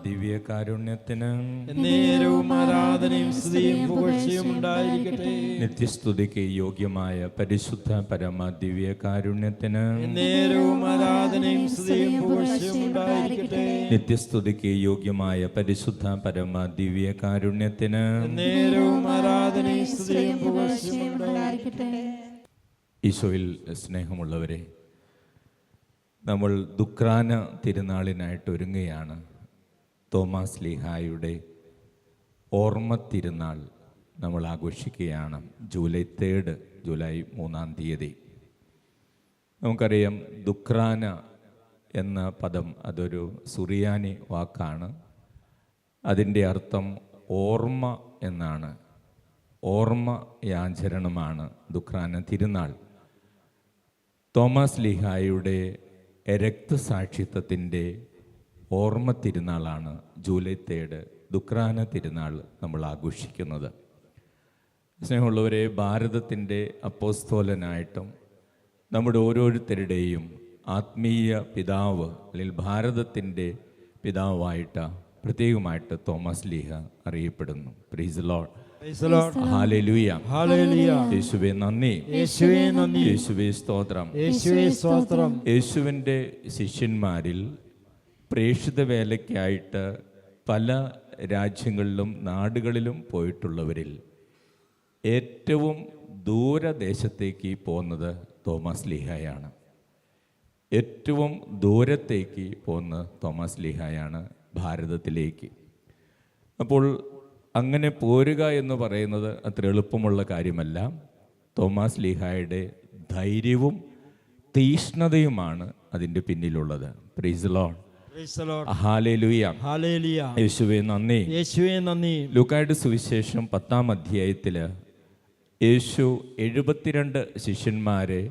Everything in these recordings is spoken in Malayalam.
ദിവ്യകാരുണ്യത്തിന് എന്നേരവും ആരാധനയും സ്തുതിയും പുകഴ്ചയും ഉണ്ടായിരിക്കട്ടെ. നിത്യസ്തുതിക്ക് യോഗ്യമായ പരിശുദ്ധ പരമ ദിവ്യകാരുണ്യത്തിന് എന്നേരവും ആരാധനയും സ്തുതിയും പുകഴ്ചയും ഉണ്ടായിരിക്കട്ടെ. നിത്യസ്തുതിക്ക് യോഗ്യമായ പരിശുദ്ധ പരമ ദിവ്യകാരുണ്യത്തിന് എന്നേരവും ആരാധനയും സ്തുതിയും പുകഴ്ചയും ഉണ്ടായിരിക്കട്ടെ. ഈശോയിൽ സ്നേഹമുള്ളവരെ, നമ്മൾ ദുഃഖ്രാന തിരുനാളിനായിട്ട് ഒരുങ്ങുകയാണ്. തോമാസ് ശ്ലീഹായുടെ ഓർമ്മ തിരുനാൾ നമ്മൾ ആഘോഷിക്കുകയാണ്. ജൂലൈ 3 നമുക്കറിയാം, ദുഃഖ്രാന എന്ന പദം അതൊരു സുറിയാനി വാക്കാണ്. അതിൻ്റെ അർത്ഥം ഓർമ്മ എന്നാണ്. ഓർമ്മ യാചരണമാണ് ദുഃഖ്രാന തിരുനാൾ. തോമാസ് ശ്ലീഹായുടെ രക്തസാക്ഷിത്വത്തിൻ്റെ ഓർമ്മ തിരുനാളാണ് ജൂലൈ 3 ദുഃഖ്രാന തിരുനാൾ നമ്മൾ ആഘോഷിക്കുന്നത്. സ്നേഹമുള്ളവരെ, ഭാരതത്തിൻ്റെ അപ്പോസ്തോലനായിട്ടും നമ്മുടെ ഓരോരുത്തരുടെയും ആത്മീയ പിതാവ് അല്ലെങ്കിൽ ഭാരതത്തിൻ്റെ പിതാവായിട്ട് പ്രത്യേകമായിട്ട് തോമാസ് ശ്ലീഹ അറിയപ്പെടുന്നു. Price the Lord. ഹല്ലേലൂയ. യേശുവേ നന്ദി. യേശുവേ സ്തോത്രം. യേശുവിൻ്റെ ശിഷ്യന്മാരിൽ പ്രേക്ഷിത വേലയ്ക്കായിട്ട് പല രാജ്യങ്ങളിലും നാടുകളിലും പോയിട്ടുള്ളവരിൽ ഏറ്റവും ദൂരദേശത്തേക്ക് പോകുന്നത് തോമാസ് ശ്ലീഹായാണ്. ഏറ്റവും ദൂരത്തേക്ക് പോകുന്ന തോമാസ് ശ്ലീഹായാണ്, ഭാരതത്തിലേക്ക്. അപ്പോൾ അങ്ങനെ പോരുക എന്ന് പറയുന്നത് അത്ര എളുപ്പമുള്ള കാര്യമല്ല. തോമാസ് ശ്ലീഹായുടെ ധൈര്യവും തീഷ്ണതയുമാണ് അതിൻ്റെ പിന്നിലുള്ളത്. Price the Lord. ഹല്ലേലൂയ. യേശുവേ നന്ദി. ലൂക്കായുടെ സുവിശേഷം 10-ാം അധ്യായത്തിൽ യേശു 72 ശിഷ്യന്മാരെ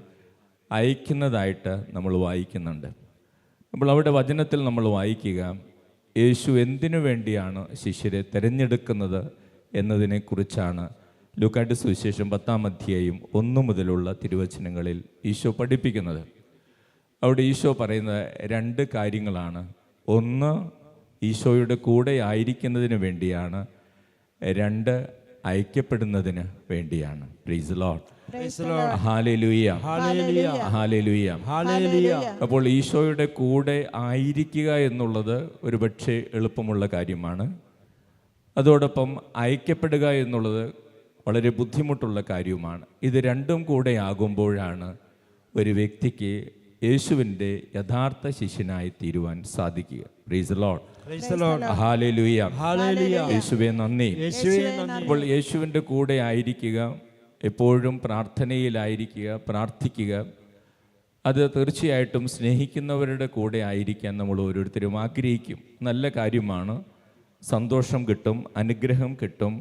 അയക്കുന്നതായിട്ട് നമ്മൾ വായിക്കുന്നുണ്ട്. അപ്പോൾ അവിടെ വചനത്തിൽ നമ്മൾ വായിക്കുക, യേശു എന്തിനു വേണ്ടിയാണ് ശിഷ്യരെ തിരഞ്ഞെടുക്കുന്നത് എന്നതിനെക്കുറിച്ചാണ് ലൂക്കായുടെ സുവിശേഷം 10-ാം അധ്യായം 1 മുതലുള്ള തിരുവചനങ്ങളിൽ ഈശോ പഠിപ്പിക്കുന്നത്. അവിടെ ഈശോ പറയുന്ന 2 കാര്യങ്ങളാണ്. ഒന്ന്, ഈശോയുടെ കൂടെ ആയിരിക്കുന്നതിന് വേണ്ടിയാണ്. 2, അയക്കപ്പെടുന്നതിന് വേണ്ടിയാണ്. Price the Lord. Hallelujah. Hallelujah. അപ്പോൾ ഈശോയുടെ കൂടെ ആയിരിക്കുക എന്നുള്ളത് ഒരുപക്ഷെ എളുപ്പമുള്ള കാര്യമാണ്. അതോടൊപ്പം അയക്കപ്പെടുക എന്നുള്ളത് വളരെ ബുദ്ധിമുട്ടുള്ള കാര്യവുമാണ്. ഇത് രണ്ടും കൂടെ ആകുമ്പോഴാണ് ഒരു വ്യക്തിക്ക് യേശുവിൻ്റെ യഥാർത്ഥ ശിഷ്യനായി തീരുവാൻ സാധിക്കുക. Price the Lord. ഹല്ലേലൂയ. യേശുവേ നന്ദി. അപ്പോൾ യേശുവിൻ്റെ കൂടെ ആയിരിക്കുക, എപ്പോഴും പ്രാർത്ഥനയിലായിരിക്കുക, പ്രാർത്ഥിക്കുക, അത് തീർച്ചയായിട്ടും സ്നേഹിക്കുന്നവരുടെ കൂടെ ആയിരിക്കാൻ നമ്മൾ ഓരോരുത്തരും ആഗ്രഹിക്കും. നല്ല കാര്യമാണ്. സന്തോഷം കിട്ടും, അനുഗ്രഹം കിട്ടും.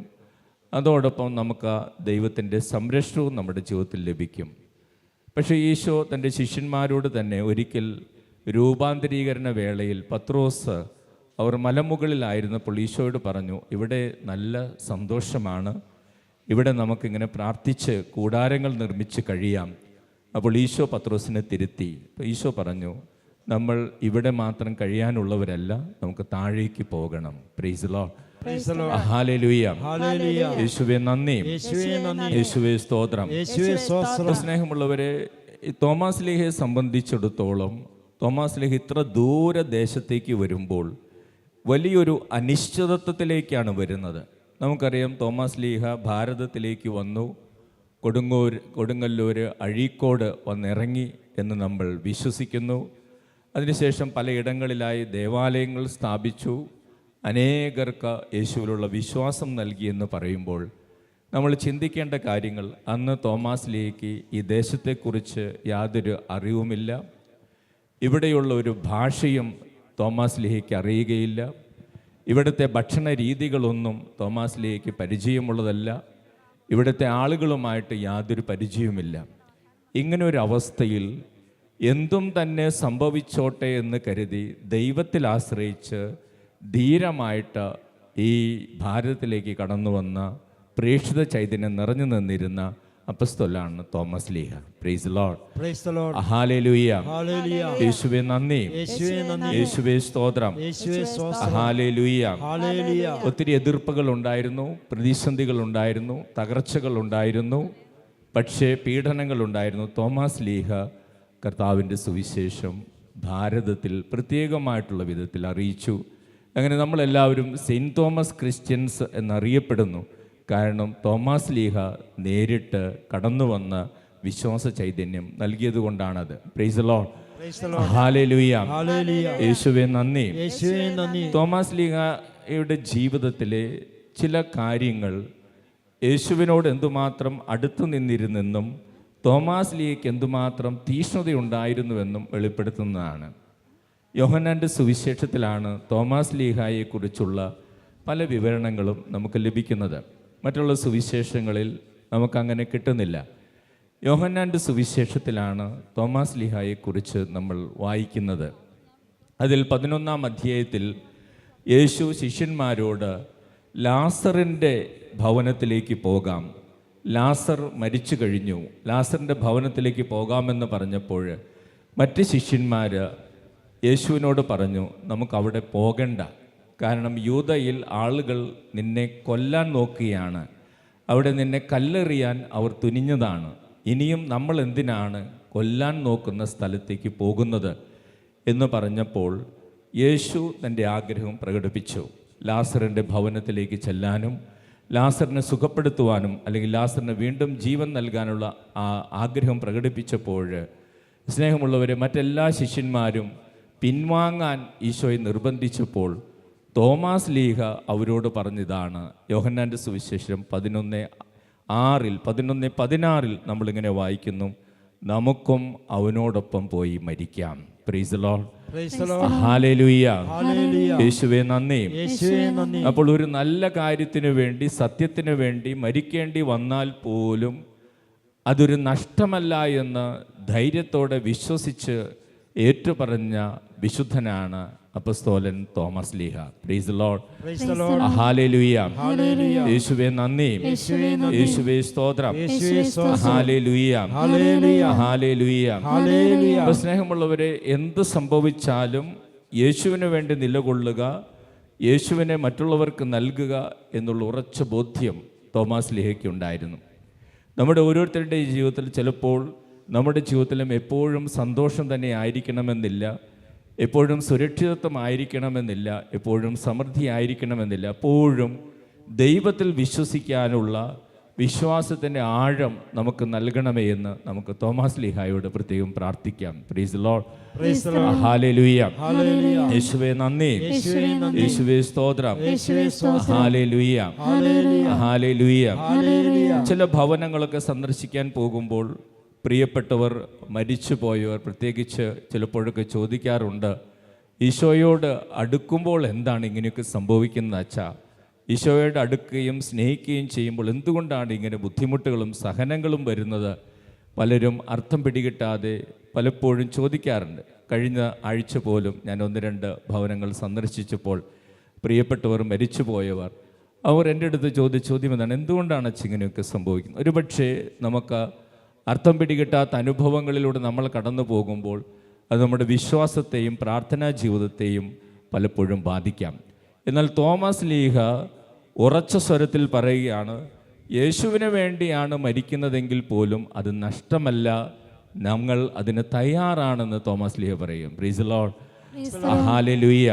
അതോടൊപ്പം നമുക്ക് ദൈവത്തിൻ്റെ സംരക്ഷണവും നമ്മുടെ ജീവിതത്തിൽ ലഭിക്കും. പക്ഷേ ഈശോ തൻ്റെ ശിഷ്യന്മാരോട് തന്നെ ഒരിക്കൽ രൂപാന്തരീകരണ വേളയിൽ പത്രോസ് അവർ മലമുകളിലായിരുന്നപ്പോൾ ഈശോയോട് പറഞ്ഞു, ഇവിടെ നല്ല സന്തോഷമാണ്, ഇവിടെ നമുക്കിങ്ങനെ പ്രാർത്ഥിച്ച് കൂടാരങ്ങൾ നിർമ്മിച്ച് കഴിയാം. അപ്പോൾ ഈശോ പത്രോസിനെ തിരുത്തി. അപ്പോൾ ഈശോ പറഞ്ഞു, നമ്മൾ ഇവിടെ മാത്രം കഴിയാനുള്ളവരല്ല, നമുക്ക് താഴേക്ക് പോകണം. Price the Lord. ഹല്ലേലൂയ. യേശുവേ നന്ദി. യേശുവേ സ്തോത്രം. സ്നേഹമുള്ളവരെ, തോമാസ് ശ്ലീഹയെ സംബന്ധിച്ചിടത്തോളം തോമാസ് ശ്ലീഹ ഇത്ര ദൂരദേശത്തേക്ക് വരുമ്പോൾ വലിയൊരു അനിശ്ചിതത്വത്തിലേക്കാണ് വരുന്നത്. നമുക്കറിയാം, തോമാസ് ശ്ലീഹ ഭാരതത്തിലേക്ക് വന്നു, കൊടുങ്ങല്ലൂർ, അഴീക്കോട് വന്നിറങ്ങി എന്ന് നമ്മൾ വിശ്വസിക്കുന്നു. അതിനുശേഷം പലയിടങ്ങളിലായി ദേവാലയങ്ങൾ സ്ഥാപിച്ചു, അനേകർക്ക് യേശുവിലുള്ള വിശ്വാസം നൽകിയെന്ന് പറയുമ്പോൾ നമ്മൾ ചിന്തിക്കേണ്ട കാര്യങ്ങൾ, അന്ന് തോമാസ് ശ്ലീഹയ്ക്ക് ഈ ദേശത്തെക്കുറിച്ച് യാതൊരു അറിവുമില്ല. ഇവിടെയുള്ള ഒരു ഭാഷയും തോമാസ് ശ്ലീഹയ്ക്ക് അറിയുകയില്ല. ഇവിടുത്തെ ഭക്ഷണ രീതികളൊന്നും തോമാസ് ശ്ലീഹയ്ക്ക് പരിചയമുള്ളതല്ല. ഇവിടുത്തെ ആളുകളുമായിട്ട് യാതൊരു പരിചയവുമില്ല. ഇങ്ങനൊരു അവസ്ഥയിൽ എന്തും തന്നെ സംഭവിച്ചോട്ടെ എന്ന് കരുതി ദൈവത്തിൽ ആശ്രയിച്ച് ധീരമായിട്ട് ഈ ഭാരതത്തിലേക്ക് കടന്നു വന്ന പ്രേക്ഷിത ചൈതന്യം നിറഞ്ഞു നിന്നിരുന്ന അപ്പസ്തോലാണ് തോമസ് ലീഹ. Praise Lord. Praise the Lord. Hallelujah. Hallelujah. യേശുവേ നന്ദി, യേശുവേ നന്ദി. യേശുവേ സ്തോത്രം. യേശുവേ സ്തോത്രം. ഹല്ലേലൂയ. Hallelujah. ഒത്തിരി എതിർപ്പുകൾ ഉണ്ടായിരുന്നു, പ്രതിസന്ധികൾ ഉണ്ടായിരുന്നു, തകർച്ചകൾ ഉണ്ടായിരുന്നു, പക്ഷേ പീഡനങ്ങൾ ഉണ്ടായിരുന്നു. തോമസ് ലീഹ കർത്താവിൻ്റെ സുവിശേഷം ഭാരതത്തിൽ പ്രത്യേകമായിട്ടുള്ള വിധത്തിൽ അറിയിച്ചു. അങ്ങനെ നമ്മളെല്ലാവരും സെയിൻറ്റ് തോമസ് ക്രിസ്ത്യൻസ് എന്നറിയപ്പെടുന്നു. കാരണം തോമസ് ലീഹ നേരിട്ട് കടന്നു വന്ന വിശ്വാസ ചൈതന്യം നൽകിയത് കൊണ്ടാണത്. Price the Lord. Praise the Lord. Hallelujah. Hallelujah. യേശുവേ നന്ദി. യേശുവേ നന്ദി. തോമസ് ലീഹയുടെ ജീവിതത്തിലെ ചില കാര്യങ്ങൾ യേശുവിനോട് എന്തുമാത്രം അടുത്തു നിന്നിരുന്നെന്നും തോമസ് ലീഹയ്ക്ക് എന്തുമാത്രം തീഷ്ണതയുണ്ടായിരുന്നുവെന്നും വെളിപ്പെടുത്തുന്നതാണ്. യോഹന്നാൻ്റെ സുവിശേഷത്തിലാണ് തോമസ് ലീഹായെക്കുറിച്ചുള്ള പല വിവരണങ്ങളും നമുക്ക് ലഭിക്കുന്നത്. മറ്റുള്ള സുവിശേഷങ്ങളിൽ നമുക്കങ്ങനെ കിട്ടുന്നില്ല. യോഹന്നാൻ്റെ സുവിശേഷത്തിലാണ് തോമസ് ലീഹായെക്കുറിച്ച് നമ്മൾ വായിക്കുന്നത്. അതിൽ 11-ാം അധ്യായത്തിൽ യേശു ശിഷ്യന്മാരോട് ലാസറിൻ്റെ ഭവനത്തിലേക്ക് പോകാം, ലാസർ മരിച്ചു കഴിഞ്ഞു, ലാസറിൻ്റെ ഭവനത്തിലേക്ക് പോകാമെന്ന് പറഞ്ഞപ്പോൾ മറ്റ് ശിഷ്യന്മാർ യേശുവിനോട് പറഞ്ഞു, നമുക്കവിടെ പോകണ്ട, കാരണം യൂദയിൽ ആളുകൾ നിന്നെ കൊല്ലാൻ നോക്കുകയാണ്, അവിടെ നിന്നെ കല്ലെറിയാൻ അവർ തുനിഞ്ഞതാണ്, ഇനിയും നമ്മൾ എന്തിനാണ് കൊല്ലാൻ നോക്കുന്ന സ്ഥലത്തേക്ക് പോകുന്നത് എന്ന് പറഞ്ഞപ്പോൾ യേശു തൻ്റെ ആഗ്രഹം പ്രകടിപ്പിച്ചു. ലാസറിൻ്റെ ഭവനത്തിലേക്ക് ചെല്ലാനും ലാസറിനെ സുഖപ്പെടുത്തുവാനും അല്ലെങ്കിൽ ലാസറിന് വീണ്ടും ജീവൻ നൽകാനുള്ള ആ ആഗ്രഹം പ്രകടിപ്പിച്ചപ്പോൾ സ്നേഹമുള്ളവരെ മറ്റെല്ലാ ശിഷ്യന്മാരും പിൻവാങ്ങാൻ ഈശോയെ നിർബന്ധിച്ചപ്പോൾ തോമസ് ലീഹ അവരോട് പറഞ്ഞതാണ്. യോഹന്നാൻ്റെ സുവിശേഷം 11:16 നമ്മളിങ്ങനെ വായിക്കുന്നു, നമുക്കും അവനോടൊപ്പം പോയി മരിക്കാം. Price the Lord. Praise the Lord. Hallelujah. Hallelujah. യേശുവേ നന്ദി. യേശുവേ നന്ദി. അപ്പോൾ ഒരു നല്ല കാര്യത്തിന് വേണ്ടി, സത്യത്തിന് വേണ്ടി മരിക്കേണ്ടി വന്നാൽ പോലും അതൊരു നഷ്ടമല്ല എന്ന് ധൈര്യത്തോടെ വിശ്വസിച്ച് ഏറ്റുപറഞ്ഞ വിശുദ്ധനാണ് അപ്പസ്തോലൻ തോമസ് ലീഹ. Price the Lord. Praise the Lord. Hallelujah. Hallelujah. യേശുവേ നന്ദി, യേശുവേ നന്ദി. യേശുവേ സ്തോത്രം. യേശുവേ സ്തോത്രം. ഹല്ലേലൂയ. Hallelujah. ഹല്ലേലൂയ. Hallelujah. അപ്പോൾ സ്നേഹമുള്ളവരെ, എന്ത് സംഭവിച്ചാലും യേശുവിന് വേണ്ടി നിലകൊള്ളുക, യേശുവിനെ മറ്റുള്ളവർക്ക് നൽകുക എന്നുള്ള ഉറച്ച ബോധ്യം തോമസ് ലീഹയ്ക്ക് ഉണ്ടായിരുന്നു. നമ്മുടെ ഓരോരുത്തരുടെയും ജീവിതത്തിൽ ചിലപ്പോൾ നമ്മുടെ ജീവിതത്തിലും എപ്പോഴും സന്തോഷം തന്നെ ആയിരിക്കണമെന്നില്ല, എപ്പോഴും സുരക്ഷിതത്വമായിരിക്കണമെന്നില്ല, എപ്പോഴും സമൃദ്ധി ആയിരിക്കണമെന്നില്ല. എപ്പോഴും ദൈവത്തിൽ വിശ്വസിക്കാനുള്ള വിശ്വാസത്തിൻ്റെ ആഴം നമുക്ക് നൽകണമേ എന്ന് നമുക്ക് തോമസ് ലീഹായോട് പ്രത്യേകം പ്രാർത്ഥിക്കാം. Price the Lord. Praise the Lord. Hallelujah. Hallelujah. യേശുവേ നന്ദി, യേശുവേ നന്ദി. യേശുവേ സ്തോത്രം. യേശുവേ സ്തോത്രം. ഹല്ലേലൂയ. Hallelujah. ഹല്ലേലൂയ. Hallelujah. ചില ഭവനങ്ങളൊക്കെ സന്ദർശിക്കാൻ പോകുമ്പോൾ പ്രിയപ്പെട്ടവർ, മരിച്ചുപോയവർ പ്രത്യേകിച്ച് ചിലപ്പോഴൊക്കെ ചോദിക്കാറുണ്ട്, ഈശോയോട് അടുക്കുമ്പോൾ എന്താണ് ഇങ്ങനെയൊക്കെ സംഭവിക്കുന്നത് അച്ഛാ? ഈശോയോട് അടുക്കുകയും സ്നേഹിക്കുകയും ചെയ്യുമ്പോൾ എന്തുകൊണ്ടാണ് ഇങ്ങനെ ബുദ്ധിമുട്ടുകളും സഹനങ്ങളും വരുന്നത്? പലരും അർത്ഥം പിടികിട്ടാതെ പലപ്പോഴും ചോദിക്കാറുണ്ട്. കഴിഞ്ഞ ആഴ്ച പോലും ഞാൻ 1-2 ഭവനങ്ങൾ സന്ദർശിച്ചപ്പോൾ പ്രിയപ്പെട്ടവർ, മരിച്ചുപോയവർ, അവർ എൻ്റെ അടുത്ത് ചോദ്യം എന്താണ്, എന്തുകൊണ്ടാണ് അച്ഛൻ ഇങ്ങനെയൊക്കെ സംഭവിക്കുന്നത്? ഒരുപക്ഷെ നമുക്ക് അർത്ഥം പിടികിട്ടാത്ത അനുഭവങ്ങളിലൂടെ നമ്മൾ കടന്നു പോകുമ്പോൾ അത് നമ്മുടെ വിശ്വാസത്തെയും പ്രാർത്ഥനാ ജീവിതത്തെയും പലപ്പോഴും ബാധിക്കാം. എന്നാൽ തോമസ് ലീഹ ഉറച്ച സ്വരത്തിൽ പറയുകയാണ്, യേശുവിന് വേണ്ടിയാണ് മരിക്കുന്നതെങ്കിൽ പോലും അത് നഷ്ടമല്ല, ഞങ്ങൾ അതിന് തയ്യാറാണെന്ന് തോമസ് ലീഹ പറയും. Price the Lord. Hallelujah.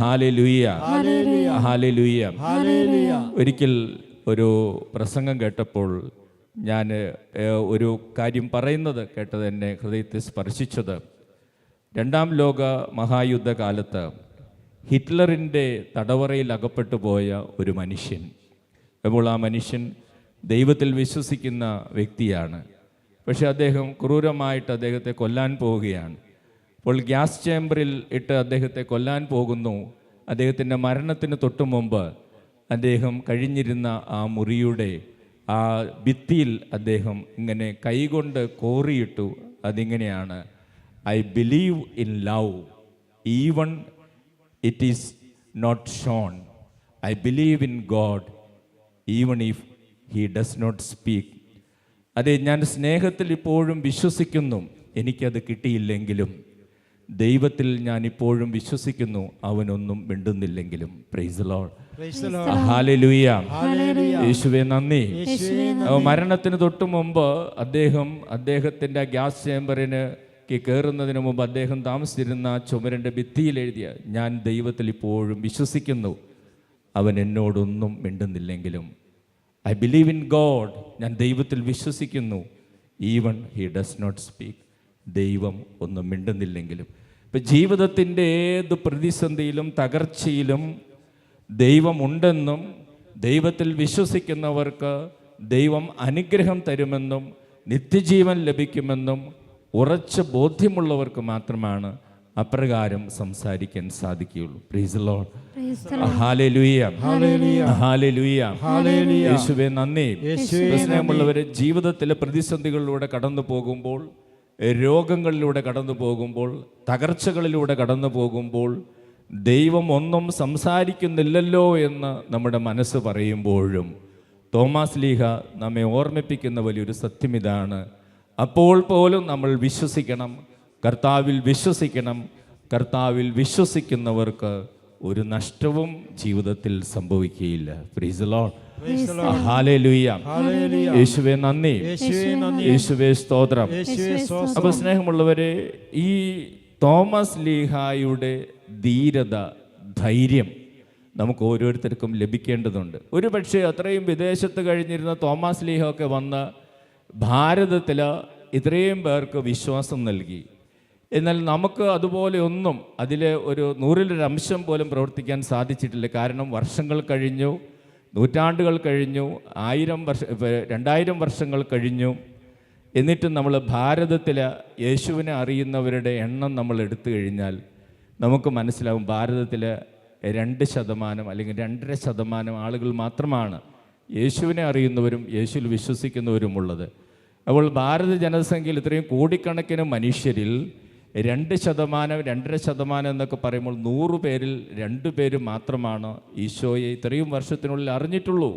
Hallelujah. Hallelujah. ഒരിക്കൽ ഒരു പ്രസംഗം കേട്ടപ്പോൾ ഞാൻ ഒരു കാര്യം പറയുന്നത് കേട്ടത് എന്നെ ഹൃദയത്തെ സ്പർശിച്ചത്, 2-ാം ലോക മഹായുദ്ധകാലത്ത് ഹിറ്റ്ലറിൻ്റെ തടവറയിൽ അകപ്പെട്ടു പോയ ഒരു മനുഷ്യൻ. അപ്പോൾ ആ മനുഷ്യൻ ദൈവത്തിൽ വിശ്വസിക്കുന്ന വ്യക്തിയാണ്. പക്ഷെ അദ്ദേഹം ക്രൂരമായിട്ട് അദ്ദേഹത്തെ കൊല്ലാൻ പോവുകയാണ്. അപ്പോൾ ഗ്യാസ് ചേമ്പറിൽ ഇട്ട് അദ്ദേഹത്തെ കൊല്ലാൻ പോകുന്നു. അദ്ദേഹത്തിൻ്റെ മരണത്തിന് തൊട്ടു മുമ്പ് അദ്ദേഹം കഴിഞ്ഞിരുന്ന ആ മുറിയുടെ ആ ഭിത്തിയിൽ അദ്ദേഹം ഇങ്ങനെ കൈകൊണ്ട് കോറിയിട്ടു. അതിങ്ങനെയാണ്, I believe in love even it is not shown. I believe in God even if he does not speak. അതെ, ഞാൻ സ്നേഹത്തിൽ ഇപ്പോഴും വിശ്വസിക്കുന്നു. എനിക്കത് കിട്ടിയില്ലെങ്കിലും ദൈവത്തിൽ ഞാൻ ഇപ്പോഴും വിശ്വസിക്കുന്നു, അവനൊന്നും മിണ്ടുന്നില്ലെങ്കിലും. Praise the Lord. ഹല്ലേലൂയ. യേശുവേ നന്ദി. മരണത്തിന് തൊട്ട് മുമ്പ് അദ്ദേഹത്തിൻ്റെ ഗ്യാസ് ചേമ്പറിന് കയറുന്നതിന് മുമ്പ് അദ്ദേഹം താമസിച്ചിരുന്ന ചുമരിൻ്റെ ഭിത്തിയിൽ എഴുതിയ, ഞാൻ ദൈവത്തിൽ ഇപ്പോഴും വിശ്വസിക്കുന്നു, അവൻ എന്നോടൊന്നും മിണ്ടുന്നില്ലെങ്കിലും. I believe in God. ഞാൻ ദൈവത്തിൽ വിശ്വസിക്കുന്നു. Even he does not speak. ദൈവം ഒന്നും മിണ്ടുന്നില്ലെങ്കിലും. ഇപ്പം ജീവിതത്തിൻ്റെ ഏത് പ്രതിസന്ധിയിലും തകർച്ചയിലും ദൈവമുണ്ടെന്നും ദൈവത്തിൽ വിശ്വസിക്കുന്നവർക്ക് ദൈവം അനുഗ്രഹം തരുമെന്നും നിത്യജീവൻ ലഭിക്കുമെന്നും ഉറച്ച ബോധ്യമുള്ളവർക്ക് മാത്രമാണ് അപ്രകാരം സംസാരിക്കാൻ സാധിക്കുകയുള്ളൂ. Price the Lord. Hallelujah. Hallelujah. യേശുവേ നന്ദി. സ്നേഹമുള്ളവരെ, ജീവിതത്തിലെ പ്രതിസന്ധികളിലൂടെ കടന്നു പോകുമ്പോൾ, രോഗങ്ങളിലൂടെ കടന്നു പോകുമ്പോൾ, തകർച്ചകളിലൂടെ കടന്നു പോകുമ്പോൾ ദൈവം ഒന്നും സംസാരിക്കുന്നില്ലല്ലോ എന്ന് നമ്മുടെ മനസ്സ് പറയുമ്പോഴും തോമാസ് ലീഹ നമ്മെ ഓർമ്മിപ്പിക്കുന്ന വലിയൊരു സത്യം ഇതാണ്. അപ്പോൾ പോലും നമ്മൾ വിശ്വസിക്കണം, കർത്താവിൽ വിശ്വസിക്കണം. കർത്താവിൽ വിശ്വസിക്കുന്നവർക്ക് ഒരു നഷ്ടവും ജീവിതത്തിൽ സംഭവിക്കുകയില്ല. Praise the Lord. ഹല്ലേലൂയ. യേശുവേ നന്ദി. യേശുവേ സ്തോത്രം. അപ്പോൾ സ്നേഹമുള്ളവരെ, ഈ തോമസ് ലീഹായുടെ ധീരത, ധൈര്യം നമുക്ക് ഓരോരുത്തർക്കും ലഭിക്കേണ്ടതുണ്ട്. ഒരു പക്ഷേ അത്രയും വിദേശത്ത് കഴിഞ്ഞിരുന്ന തോമസ് ലീഹ ഒക്കെ വന്ന് ഭാരതത്തിൽ ഇത്രയും പേർക്ക് വിശ്വാസം നൽകി. എന്നാൽ നമുക്ക് അതുപോലെ ഒന്നും അതിൽ ഒരു 100% പോലും പ്രവർത്തിക്കാൻ സാധിച്ചിട്ടില്ല. കാരണം വർഷങ്ങൾ കഴിഞ്ഞു, നൂറ്റാണ്ടുകൾ കഴിഞ്ഞു, 2000 വർഷങ്ങൾ കഴിഞ്ഞു. എന്നിട്ടും നമ്മൾ ഭാരതത്തിൽ യേശുവിനെ അറിയുന്നവരുടെ എണ്ണം നമ്മൾ എടുത്തു കഴിഞ്ഞാൽ നമുക്ക് മനസ്സിലാവും, ഭാരതത്തിൽ 2% അല്ലെങ്കിൽ 2.5% ആളുകൾ മാത്രമാണ് യേശുവിനെ അറിയുന്നവരും യേശുവിൽ വിശ്വസിക്കുന്നവരുമുള്ളത്. അപ്പോൾ ഭാരത ജനസംഖ്യയിൽ ഇത്രയും കോടിക്കണക്കിന് മനുഷ്യരിൽ 2%, 2.5% എന്നൊക്കെ പറയുമ്പോൾ 100 പേരിൽ 2 പേര് മാത്രമാണ് ഈശോയെ ഇത്രയും വർഷത്തിനുള്ളിൽ അറിഞ്ഞിട്ടുള്ളൂ.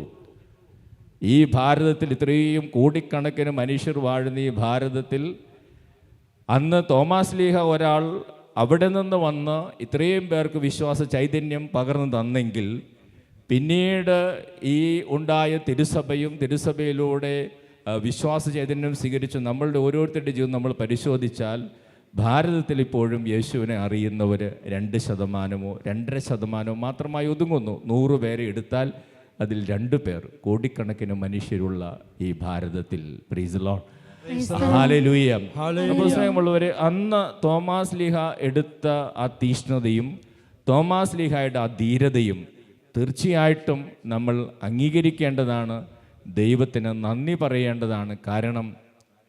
ഈ ഭാരതത്തിൽ ഇത്രയും കോടിക്കണക്കിന് മനുഷ്യർ വാഴുന്ന ഈ ഭാരതത്തിൽ അന്ന് തോമാസ് ലീഹ ഒരാൾ അവിടെ നിന്ന് വന്ന് ഇത്രയും പേർക്ക് വിശ്വാസ ചൈതന്യം പകർന്നു തന്നെങ്കിൽ, പിന്നീട് ഈ ഉണ്ടായ തിരുസഭയിലൂടെ വിശ്വാസ ചൈതന്യം സ്വീകരിച്ച് നമ്മളുടെ ഓരോരുത്തരുടെ ജീവിതം നമ്മൾ പരിശോധിച്ചാൽ ഭാരതത്തിൽ ഇപ്പോഴും യേശുവിനെ അറിയുന്നവർ 2%, 2.5% മാത്രമായി ഒതുങ്ങുന്നു. 100 പേരെ എടുത്താൽ അതിൽ 2 പേർ, കോടിക്കണക്കിന് മനുഷ്യരുള്ള ഈ ഭാരതത്തിൽ. Price the Lord. ഹല്ലേലൂയ. സ്നേഹമുള്ളവരെ, അന്ന് തോമാസ് ലീഹ എടുത്ത ആ തീഷ്ണതയും തോമാസ് ലീഹയുടെ ആ ധീരതയും തീർച്ചയായിട്ടും നമ്മൾ അംഗീകരിക്കേണ്ടതാണ്. ദൈവത്തിന് നന്ദി പറയേണ്ടതാണ്. കാരണം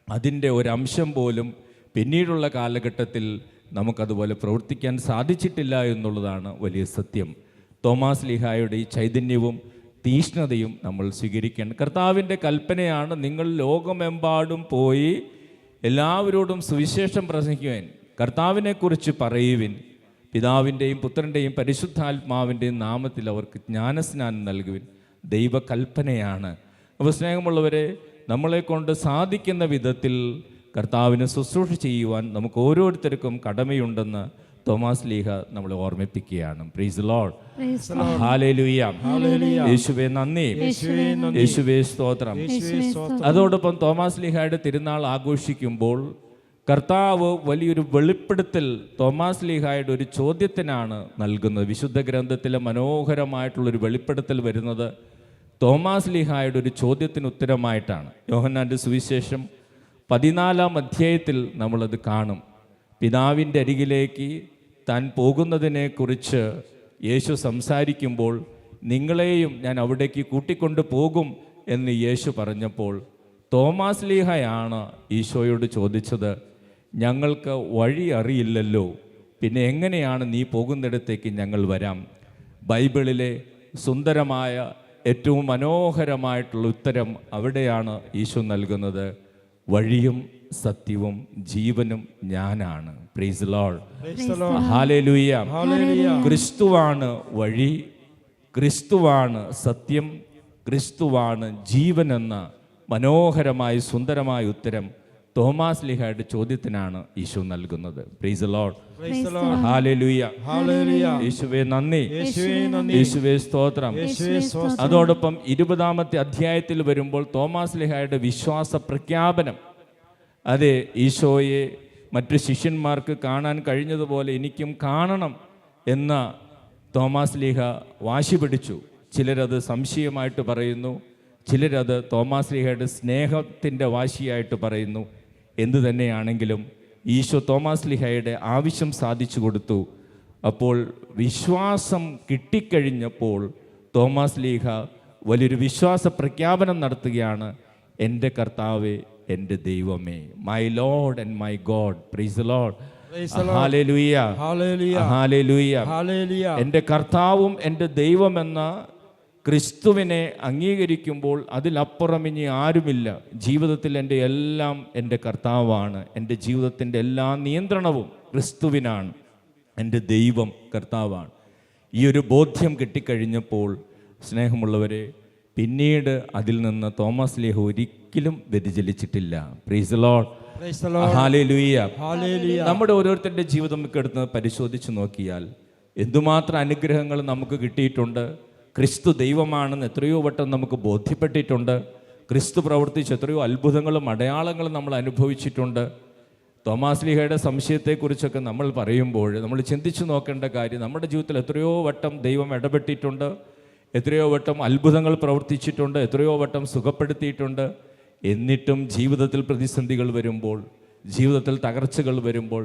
അതിൻ്റെ ഒരംശം പോലും പിന്നീടുള്ള കാലഘട്ടത്തിൽ നമുക്കതുപോലെ പ്രവർത്തിക്കാൻ സാധിച്ചിട്ടില്ല എന്നുള്ളതാണ് വലിയ സത്യം. തോമാസ് ലീഹായുടെ ഈ ചൈതന്യവും തീഷ്ണതയും നമ്മൾ സ്വീകരിക്കണം. കർത്താവിൻ്റെ കൽപ്പനയാണ്, നിങ്ങൾ ലോകമെമ്പാടും പോയി എല്ലാവരോടും സുവിശേഷം പ്രസംഗിക്കുവാൻ, കർത്താവിനെക്കുറിച്ച് പറയുവിൻ, പിതാവിൻ്റെയും പുത്രൻ്റെയും പരിശുദ്ധാത്മാവിൻ്റെയും നാമത്തിൽ അവർക്ക് ജ്ഞാനസ്നാനം നൽകുവിൻ. ദൈവകൽപ്പനയാണ്. അപ്പോൾ സ്നേഹമുള്ളവരെ, നമ്മളെക്കൊണ്ട് സാധിക്കുന്ന വിധത്തിൽ കർത്താവിന് ശുശ്രൂഷ ചെയ്യുവാൻ നമുക്ക് ഓരോരുത്തർക്കും കടമയുണ്ടെന്ന് തോമാസ് ലീഹ നമ്മളെ ഓർമ്മിപ്പിക്കുകയാണ്. Price the Lord. ഹല്ലേലൂയ. യേശുവേ നന്ദി. യേശുവേ സ്തോത്രം. അതോടൊപ്പം തോമാസ് ലീഹയുടെ തിരുനാൾ ആഘോഷിക്കുമ്പോൾ കർത്താവ് വലിയൊരു വെളിപ്പെടുത്തൽ തോമാസ് ലീഹായുടെ ഒരു ചോദ്യത്തിനാണ് നൽകുന്നത്. വിശുദ്ധ ഗ്രന്ഥത്തിലെ മനോഹരമായിട്ടുള്ളൊരു വെളിപ്പെടുത്തൽ വരുന്നത് തോമാസ് ലീഹായുടെ ഒരു ചോദ്യത്തിന് ഉത്തരമായിട്ടാണ്. യോഹന്നാൻ്റെ സുവിശേഷം 14-ാം അധ്യായത്തിൽ നമ്മളത് കാണും. പിതാവിൻ്റെ അരികിലേക്ക് താൻ പോകുന്നതിനെക്കുറിച്ച് യേശു സംസാരിക്കുമ്പോൾ, നിങ്ങളെയും ഞാൻ അവിടേക്ക് കൂട്ടിക്കൊണ്ടു പോകും എന്ന് യേശു പറഞ്ഞപ്പോൾ തോമാസ് ലീഹയാണ് ഈശോയോട് ചോദിച്ചത്, ഞങ്ങൾക്ക് വഴി അറിയില്ലല്ലോ, പിന്നെ എങ്ങനെയാണ് നീ പോകുന്നിടത്തേക്ക് ഞങ്ങൾ വരാം? ബൈബിളിലെ സുന്ദരമായ ഏറ്റവും മനോഹരമായിട്ടുള്ള ഉത്തരം അവിടെയാണ് ഈശോ നൽകുന്നത്. വഴിയും സത്യവും ജീവനും ഞാനാണ്. Price the Lord. ഹല്ലേലൂയ. ക്രിസ്തുവാണ് വഴി, ക്രിസ്തുവാണ് സത്യം, ക്രിസ്തുവാണ് ജീവനെന്ന് മനോഹരമായ സുന്ദരമായ ഉത്തരം തോമാസ് ലീഹയുടെ ചോദ്യത്തിനാണ് ഈശോ നൽകുന്നത്. Price the Lord. Praise the Lord. Hallelujah. Hallelujah. യേശുവേ നന്ദി, യേശുവേ നന്ദി. യേശുവേ സ്തോത്രം. യേശുവേ സ്തോത്രം. അതോടൊപ്പം 20-ാമത്തെ അധ്യായത്തിൽ വരുമ്പോൾ തോമാസ് ലീഹയുടെ വിശ്വാസ പ്രഖ്യാപനം, അതെ, ഈശോയെ മറ്റു ശിഷ്യന്മാർക്ക് കാണാൻ കഴിഞ്ഞതുപോലെ എനിക്കും കാണണം എന്ന തോമാസ് ലീഹ വാശി പിടിച്ചു. ചിലരത് സംശയമായിട്ട് പറയുന്നു, ചിലരത് തോമാസ് ലീഹയുടെ സ്നേഹത്തിൻ്റെ വാശിയായിട്ട് പറയുന്നു. എന്തു തന്നെയാണെങ്കിലും ഈശോ തോമാസ് ലീഹയുടെ ആവശ്യം സാധിച്ചു കൊടുത്തു. അപ്പോൾ വിശ്വാസം കിട്ടിക്കഴിഞ്ഞപ്പോൾ തോമാസ് ലീഹ വലിയൊരു വിശ്വാസ പ്രഖ്യാപനം നടത്തുകയാണ്. എൻ്റെ കർത്താവേ, എൻ്റെ ദൈവമേ, my Lord and my God. Price the Lord. Hallelujah. Hallelujah. Hallelujah. Hallelujah. എൻ്റെ കർത്താവും എൻ്റെ ദൈവമെന്ന ക്രിസ്തുവിനെ അംഗീകരിക്കുമ്പോൾ അതിലപ്പുറം ഇനി ആരുമില്ല. ജീവിതത്തിൽ എൻ്റെ എല്ലാം എൻ്റെ കർത്താവാണ്. എൻ്റെ ജീവിതത്തിൻ്റെ എല്ലാ നിയന്ത്രണവും ക്രിസ്തുവിനാണ്. എൻ്റെ ദൈവം കർത്താവാണ്. ഈ ഒരു ബോധ്യം കിട്ടിക്കഴിഞ്ഞപ്പോൾ സ്നേഹമുള്ളവരെ, പിന്നീട് അതിൽ നിന്ന് തോമസ് ലീഹ ഒരിക്കലും വ്യതിചലിച്ചിട്ടില്ല. Price the Lord. Praise the Lord. Hallelujah. Hallelujah. നമ്മുടെ ഓരോരുത്തരുടെ ജീവിതം എടുത്ത് പരിശോധിച്ച് നോക്കിയാൽ എന്തുമാത്രം അനുഗ്രഹങ്ങൾ നമുക്ക് കിട്ടിയിട്ടുണ്ട്. ക്രിസ്തു ദൈവമാണെന്ന് എത്രയോ വട്ടം നമുക്ക് ബോധ്യപ്പെട്ടിട്ടുണ്ട്. ക്രിസ്തു പ്രവർത്തിച്ച് എത്രയോ അത്ഭുതങ്ങളും അടയാളങ്ങളും നമ്മൾ അനുഭവിച്ചിട്ടുണ്ട്. തോമാസ് ലീഹയുടെ സംശയത്തെക്കുറിച്ചൊക്കെ നമ്മൾ പറയുമ്പോൾ നമ്മൾ ചിന്തിച്ചു നോക്കേണ്ട കാര്യം, നമ്മുടെ ജീവിതത്തിൽ എത്രയോ വട്ടം ദൈവം ഇടപെട്ടിട്ടുണ്ട്, എത്രയോ വട്ടം അത്ഭുതങ്ങൾ പ്രവർത്തിച്ചിട്ടുണ്ട്, എത്രയോ വട്ടം സുഖപ്പെടുത്തിയിട്ടുണ്ട്. എന്നിട്ടും ജീവിതത്തിൽ പ്രതിസന്ധികൾ വരുമ്പോൾ, ജീവിതത്തിൽ തകർച്ചകൾ വരുമ്പോൾ,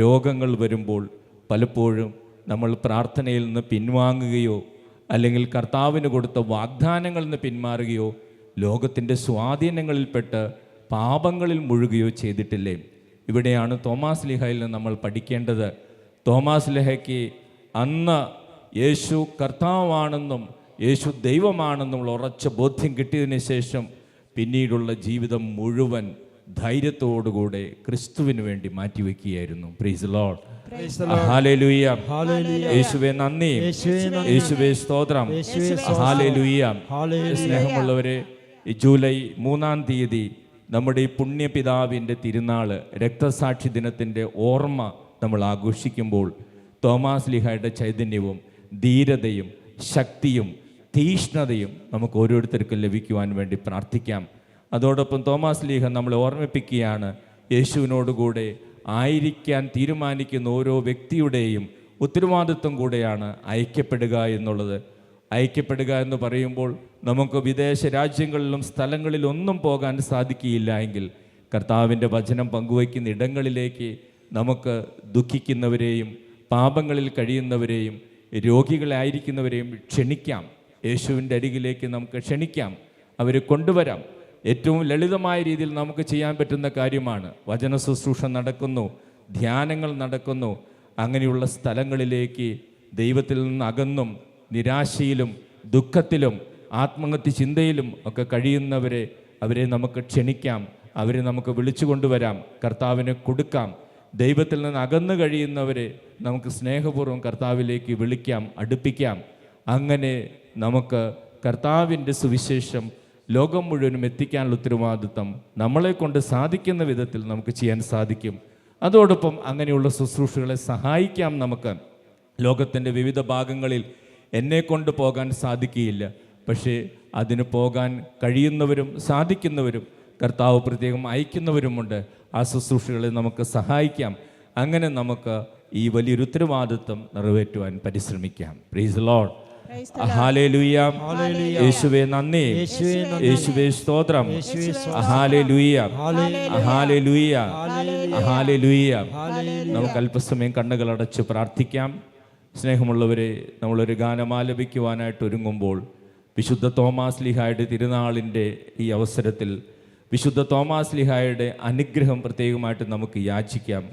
രോഗങ്ങൾ വരുമ്പോൾ പലപ്പോഴും നമ്മൾ പ്രാർത്ഥനയിൽ നിന്ന് പിൻവാങ്ങുകയോ അല്ലെങ്കിൽ കർത്താവിന് കൊടുത്ത വാഗ്ദാനങ്ങളിൽ നിന്ന് പിന്മാറുകയോ ലോകത്തിൻ്റെ സ്വാധീനങ്ങളിൽപ്പെട്ട് പാപങ്ങളിൽ മുഴുകുകയോ ചെയ്തിട്ടില്ലേ? ഇവിടെയാണ് തോമാസ് ലീഹയിൽ നിന്ന് നമ്മൾ പഠിക്കേണ്ടത്. തോമാസ് ലീഹയ്ക്ക് അന്ന് യേശു കർത്താവാണെന്നും യേശു ദൈവമാണെന്നുള്ള ഉറച്ച ബോധ്യം കിട്ടിയതിന് ശേഷം പിന്നീടുള്ള ജീവിതം മുഴുവൻ ധൈര്യത്തോടുകൂടെ ക്രിസ്തുവിന് വേണ്ടി മാറ്റിവെക്കുകയായിരുന്നു. Praise the Lord. ഹല്ലേലൂയ. യേശുവേ നന്ദി, യേശുവേ സ്തോത്രം. ഹല്ലേലൂയ. സ്നേഹമുള്ളവരെ, ഈ ജൂലൈ 3-ാം തീയതി നമ്മുടെ ഈ പുണ്യപിതാവിൻ്റെ തിരുനാള്, രക്തസാക്ഷി ദിനത്തിൻ്റെ ഓർമ്മ നമ്മൾ ആഘോഷിക്കുമ്പോൾ തോമാസ് ലീഹയുടെ ചൈതന്യവും ധീരതയും ശക്തിയും തീഷ്ണതയും നമുക്ക് ഓരോരുത്തർക്കും ലഭിക്കുവാൻ വേണ്ടി പ്രാർത്ഥിക്കാം. അതോടൊപ്പം തോമാസ് ലീഹ നമ്മളെ ഓർമ്മിപ്പിക്കുകയാണ്, യേശുവിനോടുകൂടെ ആയിരിക്കാൻ തീരുമാനിക്കുന്ന ഓരോ വ്യക്തിയുടെയും ഉത്തരവാദിത്വം കൂടെയാണ് ഐക്യപ്പെടുക എന്നുള്ളത്. ഐക്യപ്പെടുക എന്ന് പറയുമ്പോൾ നമുക്ക് വിദേശ രാജ്യങ്ങളിലും സ്ഥലങ്ങളിലൊന്നും പോകാൻ സാധിക്കുകയില്ല എങ്കിൽ കർത്താവിൻ്റെ വചനം പങ്കുവയ്ക്കുന്ന ഇടങ്ങളിലേക്ക് നമുക്ക് ദുഃഖിക്കുന്നവരെയും പാപങ്ങളിൽ കഴിയുന്നവരെയും രോഗികളായിരിക്കുന്നവരെയും ക്ഷണിക്കാം. യേശുവിൻ്റെ അരികിലേക്ക് നമുക്ക് ക്ഷണിക്കാം, അവരെ കൊണ്ടുവരാം. ഏറ്റവും ലളിതമായ രീതിയിൽ നമുക്ക് ചെയ്യാൻ പറ്റുന്ന കാര്യമാണ്. വചന ശുശ്രൂഷ നടക്കുന്നു, ധ്യാനങ്ങൾ നടക്കുന്നു. അങ്ങനെയുള്ള സ്ഥലങ്ങളിലേക്ക് ദൈവത്തിൽ നിന്ന് അകന്നും നിരാശയിലും ദുഃഖത്തിലും ആത്മഹത്യ ചിന്തയിലും ഒക്കെ അവരെ നമുക്ക് ക്ഷണിക്കാം, അവരെ നമുക്ക് വിളിച്ചു കൊണ്ടുവരാം, കർത്താവിനെ കൊടുക്കാം. ദൈവത്തിൽ നിന്ന് അകന്നു കഴിയുന്നവരെ നമുക്ക് സ്നേഹപൂർവ്വം കർത്താവിലേക്ക് വിളിക്കാം, അടുപ്പിക്കാം. അങ്ങനെ നമുക്ക് കർത്താവിൻ്റെ സുവിശേഷം ലോകം മുഴുവനും എത്തിക്കാനുള്ള ഉത്തരവാദിത്വം നമ്മളെ കൊണ്ട് സാധിക്കുന്ന വിധത്തിൽ നമുക്ക് ചെയ്യാൻ സാധിക്കും. അതോടൊപ്പം അങ്ങനെയുള്ള ശുശ്രൂഷകളെ സഹായിക്കാം. നമുക്ക് ലോകത്തിൻ്റെ വിവിധ ഭാഗങ്ങളിൽ എന്നെ കൊണ്ട് പോകാൻ സാധിക്കുകയില്ല, പക്ഷേ അതിന് പോകാൻ കഴിയുന്നവരും സാധിക്കുന്നവരും കർത്താവ് പ്രത്യേകം അയക്കുന്നവരുമുണ്ട്. ആ ശുശ്രൂഷകളെ നമുക്ക് സഹായിക്കാം. അങ്ങനെ നമുക്ക് ഈ വലിയൊരു ഉത്തരവാദിത്വം നിറവേറ്റുവാൻ പരിശ്രമിക്കാം. Praise the Lord. ഹല്ലേലൂയ. യേശുവേ നന്ദി, യേശുവേ സ്തോത്രം. ഹല്ലേലൂയ. ഹല്ലേലൂയ. ഹല്ലേലൂയ. നമുക്ക് അല്പസമയം കണ്ണുകൾ അടച്ച് പ്രാർത്ഥിക്കാം. സ്നേഹമുള്ളവരെ, നമ്മളൊരു ഗാനം ആലപിക്കുവാനായിട്ട് ഒരുങ്ങുമ്പോൾ വിശുദ്ധ തോമാസ് ലീഹായുടെ തിരുനാളിൻ്റെ ഈ അവസരത്തിൽ വിശുദ്ധ തോമാസ് ലീഹായുടെ അനുഗ്രഹം പ്രത്യേകമായിട്ട് നമുക്ക് യാചിക്കാം.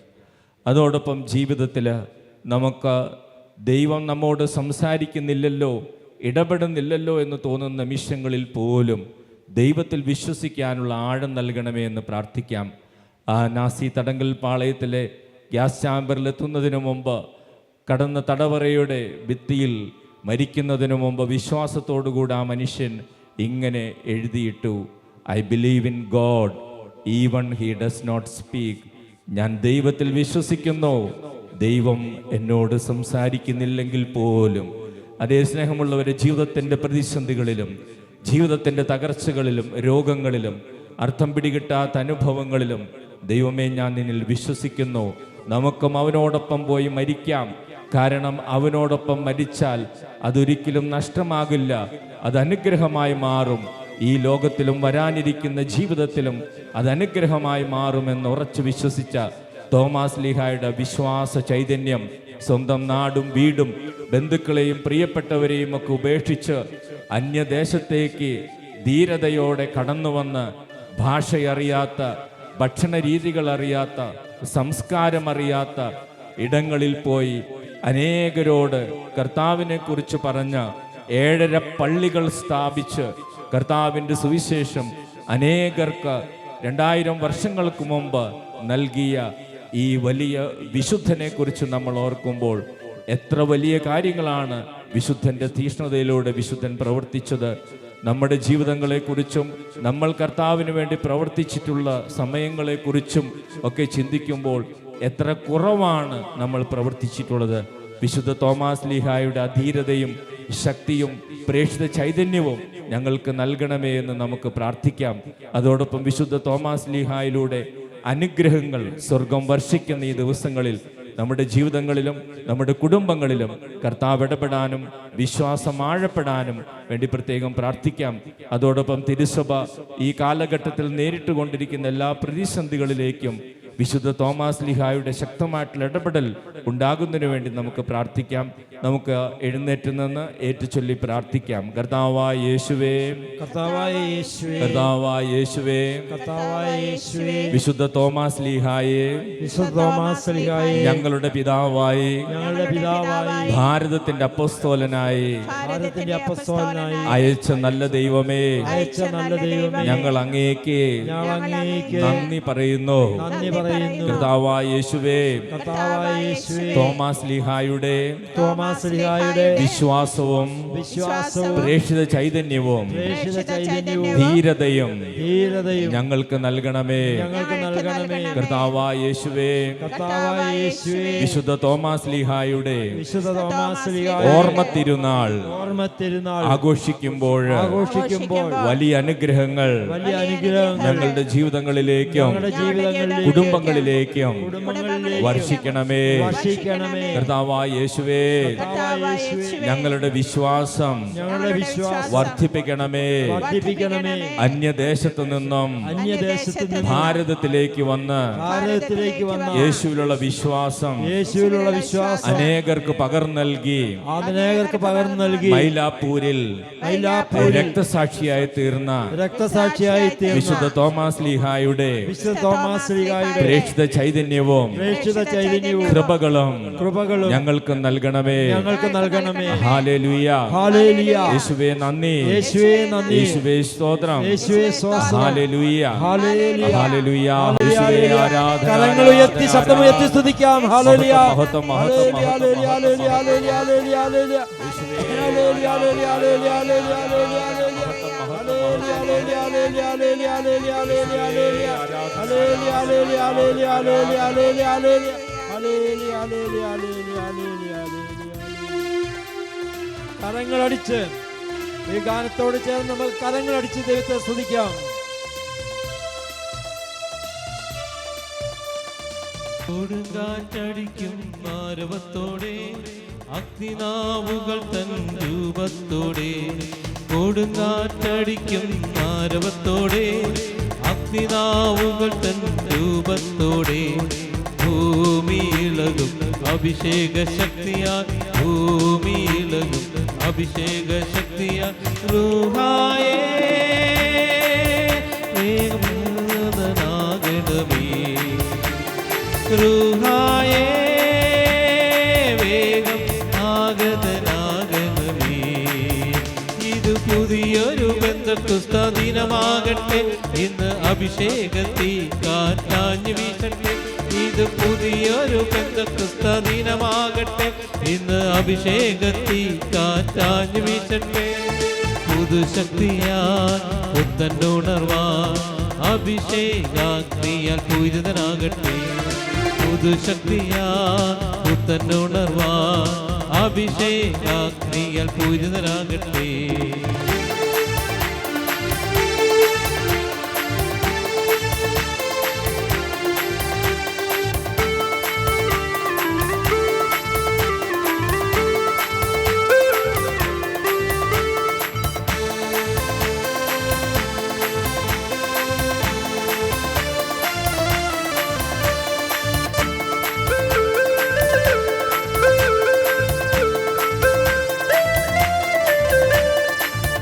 അതോടൊപ്പം ജീവിതത്തിൽ നമുക്ക് ദൈവം നമ്മോട് സംസാരിക്കുന്നില്ലല്ലോ, ഇടപെടുന്നില്ലല്ലോ എന്ന് തോന്നുന്ന നിമിഷങ്ങളിൽ പോലും ദൈവത്തിൽ വിശ്വസിക്കാനുള്ള ആഴം നൽകണമേ എന്ന് പ്രാർത്ഥിക്കാം. ആ നാസി തടങ്കൽ പാളയത്തിലെ ഗ്യാസ് ചാമ്പറിലെത്തുന്നതിന് മുമ്പ് കടന്ന തടവറയുടെ ഭിത്തിയിൽ മരിക്കുന്നതിന് മുമ്പ് വിശ്വാസത്തോടുകൂടി ആ മനുഷ്യൻ ഇങ്ങനെ എഴുതിയിട്ടു, I believe in God even he does not speak. ഞാൻ ദൈവത്തിൽ വിശ്വസിക്കുന്നു, ദൈവം എന്നോട് സംസാരിക്കുന്നില്ലെങ്കിൽ പോലും. അതേ സ്നേഹമുള്ളവരെ, ജീവിതത്തിൻ്റെ പ്രതിസന്ധികളിലും ജീവിതത്തിൻ്റെ തകർച്ചകളിലും രോഗങ്ങളിലും അർത്ഥം പിടികിട്ടാത്ത അനുഭവങ്ങളിലും ദൈവമേ ഞാൻ നിന്നിൽ വിശ്വസിക്കുന്നു, നമുക്കും അവനോടൊപ്പം പോയി മരിക്കാം. കാരണം അവനോടൊപ്പം മരിച്ചാൽ അതൊരിക്കലും നഷ്ടമാകില്ല, അത് അനുഗ്രഹമായി മാറും. ഈ ലോകത്തിലും വരാനിരിക്കുന്ന ജീവിതത്തിലും അത് അനുഗ്രഹമായി മാറുമെന്ന് ഉറച്ചു വിശ്വസിച്ച തോമാസ് ലീഹായുടെ വിശ്വാസ ചൈതന്യം സ്വന്തം നാടും വീടും ബന്ധുക്കളെയും പ്രിയപ്പെട്ടവരെയും ഒക്കെ ഉപേക്ഷിച്ച് അന്യദേശത്തേക്ക് ധീരതയോടെ കടന്നുവന്ന് ഭാഷയറിയാത്ത, ഭക്ഷണ രീതികൾ അറിയാത്ത, സംസ്കാരമറിയാത്ത ഇടങ്ങളിൽ പോയി അനേകരോട് കർത്താവിനെ കുറിച്ച് പറഞ്ഞ 7 പള്ളികൾ സ്ഥാപിച്ച് കർത്താവിൻ്റെ സുവിശേഷം അനേകർക്ക് 2000 വർഷങ്ങൾക്ക് മുമ്പ് നൽകിയ ഈ വലിയ വിശുദ്ധനെ കുറിച്ച് നമ്മൾ ഓർക്കുമ്പോൾ എത്ര വലിയ കാര്യങ്ങളാണ് വിശുദ്ധൻ്റെ തീഷ്ണതയിലൂടെ വിശുദ്ധൻ പ്രവർത്തിച്ചത്. നമ്മുടെ ജീവിതങ്ങളെക്കുറിച്ചും നമ്മൾ കർത്താവിന് വേണ്ടി പ്രവർത്തിച്ചിട്ടുള്ള സമയങ്ങളെക്കുറിച്ചും ഒക്കെ ചിന്തിക്കുമ്പോൾ എത്ര കുറവാണ് നമ്മൾ പ്രവർത്തിച്ചിട്ടുള്ളത്. വിശുദ്ധ തോമാസ് ലീഹായുടെ അധീരതയും ശക്തിയും പ്രേക്ഷിത ചൈതന്യവും ഞങ്ങൾക്ക് നൽകണമേ എന്ന് നമുക്ക് പ്രാർത്ഥിക്കാം. അതോടൊപ്പം വിശുദ്ധ തോമാസ് ലീഹായിലൂടെ അനുഗ്രഹങ്ങൾ സ്വർഗം വർഷിക്കുന്ന ഈ ദിവസങ്ങളിൽ നമ്മുടെ ജീവിതങ്ങളിലും നമ്മുടെ കുടുംബങ്ങളിലും കർത്താവ് ഇടപെടാനും വിശ്വാസം ആഴപ്പെടാനും വേണ്ടി പ്രത്യേകം പ്രാർത്ഥിക്കാം. അതോടൊപ്പം തിരുസഭ ഈ കാലഘട്ടത്തിൽ നേരിട്ട് കൊണ്ടിരിക്കുന്ന എല്ലാ പ്രതിസന്ധികളിലേക്കും വിശുദ്ധ തോമാസ് ലീഹായുടെ ശക്തമായിട്ടുള്ള ഇടപെടൽ ഉണ്ടാകുന്നതിന് വേണ്ടി നമുക്ക് പ്രാർത്ഥിക്കാം. നമുക്ക് എഴുന്നേറ്റ് നിന്ന് ഏറ്റുചൊല്ലി പ്രാർത്ഥിക്കാം. കർത്താവായ യേശുവേ, കർത്താവായ യേശുവേ, കർത്താവായ യേശുവേ, കർത്താവായ യേശുവേ, വിശുദ്ധ തോമാസ് ലീഹായെ, വിശുദ്ധ തോമാസ് ലീഹായെ, ഞങ്ങളുടെ പിതാവായി, ഞങ്ങളുടെ പിതാവായി, ഭാരതത്തിന്റെ അപ്പോസ്തലനായി, ഭാരതത്തിന്റെ അപ്പോസ്തലനായി അയച്ച നല്ല ദൈവമേ, അയച്ച നല്ല ദൈവമേ, ഞങ്ങൾ അങ്ങേക്ക് നന്ദി പറയുന്നു. കർത്താവായ യേശുവേ, കർത്താവായ യേശുവേ, തോമാസ് ലീഹായുടെ വിശ്വാസവും പ്രേക്ഷിത ചൈതന്യവും ധീരതയും ഞങ്ങൾക്ക് നൽകണമേ. കർത്താവായ യേശുവേ, വിശുദ്ധ തോമാസ് ലീഹായുടെ ഓർമ്മ തിരുനാൾ ആഘോഷിക്കുമ്പോൾ വലിയ അനുഗ്രഹങ്ങൾ ഞങ്ങളുടെ ജീവിതങ്ങളിലേക്കും കുടുംബങ്ങളിലേക്കും വർഷിക്കണമേ. കർത്താവായ യേശുവേ, ഞങ്ങളുടെ വിശ്വാസം വർദ്ധിപ്പിക്കണമേ. അന്യദേശത്തു നിന്നും ഭാരതത്തിലേക്ക് വന്ന് യേശുവിലുള്ള വിശ്വാസം അനേകർക്ക് പകർന്നു നൽകി മൈലാപ്പൂരിൽ രക്തസാക്ഷിയായി തീർന്ന വിശുദ്ധ തോമാസ് ലീഹായുടെ പ്രേക്ഷിത ചൈതന്യവും കൃപകളും ഞങ്ങൾക്ക് നൽകണമേ. ഹല്ലേലൂയ, യേശുവേ നന്ദി, യേശുവേ സ്തോത്രം, ഹല്ലേലൂയ, ഹല്ലേലൂയ, യേശുവേ ആരാധന. കരങ്ങൾ ഉയർത്തി ശബ്ദമുയർത്തി സ്തുതിക്കാം. ഹല്ലേലൂയ, മഹത്വം, മഹത്വം, hallelujah, hallelujah, hallelujah, hallelujah, hallelujah, hallelujah, hallelujah, കരങ്ങളടിച്ച് ഈ ഗാനത്തോട് ചേർന്ന് നമുക്ക് കരങ്ങളടിച്ച് ദൈവത്തെ സ്തുതിക്കാം. കൊടുങ്കാറ്റടിക്കും ആരവത്തോടെ അഗ്നിനാവുകൾ തൻ രൂപത്തോടെ, കൊടുങ്കാറ്റടിക്കും ആരവത്തോടെ അഗ്നിനാവുകൾ തൻ രൂപത്തോടെ, ഭൂമിയിളകും അഭിഷേക ശക്തിയാൽ, ഭൂമിയിളകും അഭിഷേക ശക്തിയാൽ, റൂഹായേ വേഗനാകണമേ, റൂഹായേ വേഗം ആഗതനാകണമേ. ഇത് പുതിയൊരു പെന്തക്കോസ്ത ദിനമാകട്ടെ, ഇന്ന് അഭിഷേകത്തിൽ കാറ്റാഞ്ഞു വീശട്ടെ. ഇത് പുതിയൊരു പെന്തക്കോസ്ത ദിനമാകട്ടെ, ഇന്ന് അഭിഷേകത്തിൽ കാറ്റാഞ്ഞു വീശട്ടെ. പുതുശക്തിയാൽ പുത്തനുണർവാൻ അഭിഷേകാഗ്നിയാൽ പൂരിതനാകട്ടെ. പുതുശക്തിയാൽ പുത്തനുണർവാൻ അഭിഷേകാഗ്നിയാൽ പൂരിതനാകട്ടെ.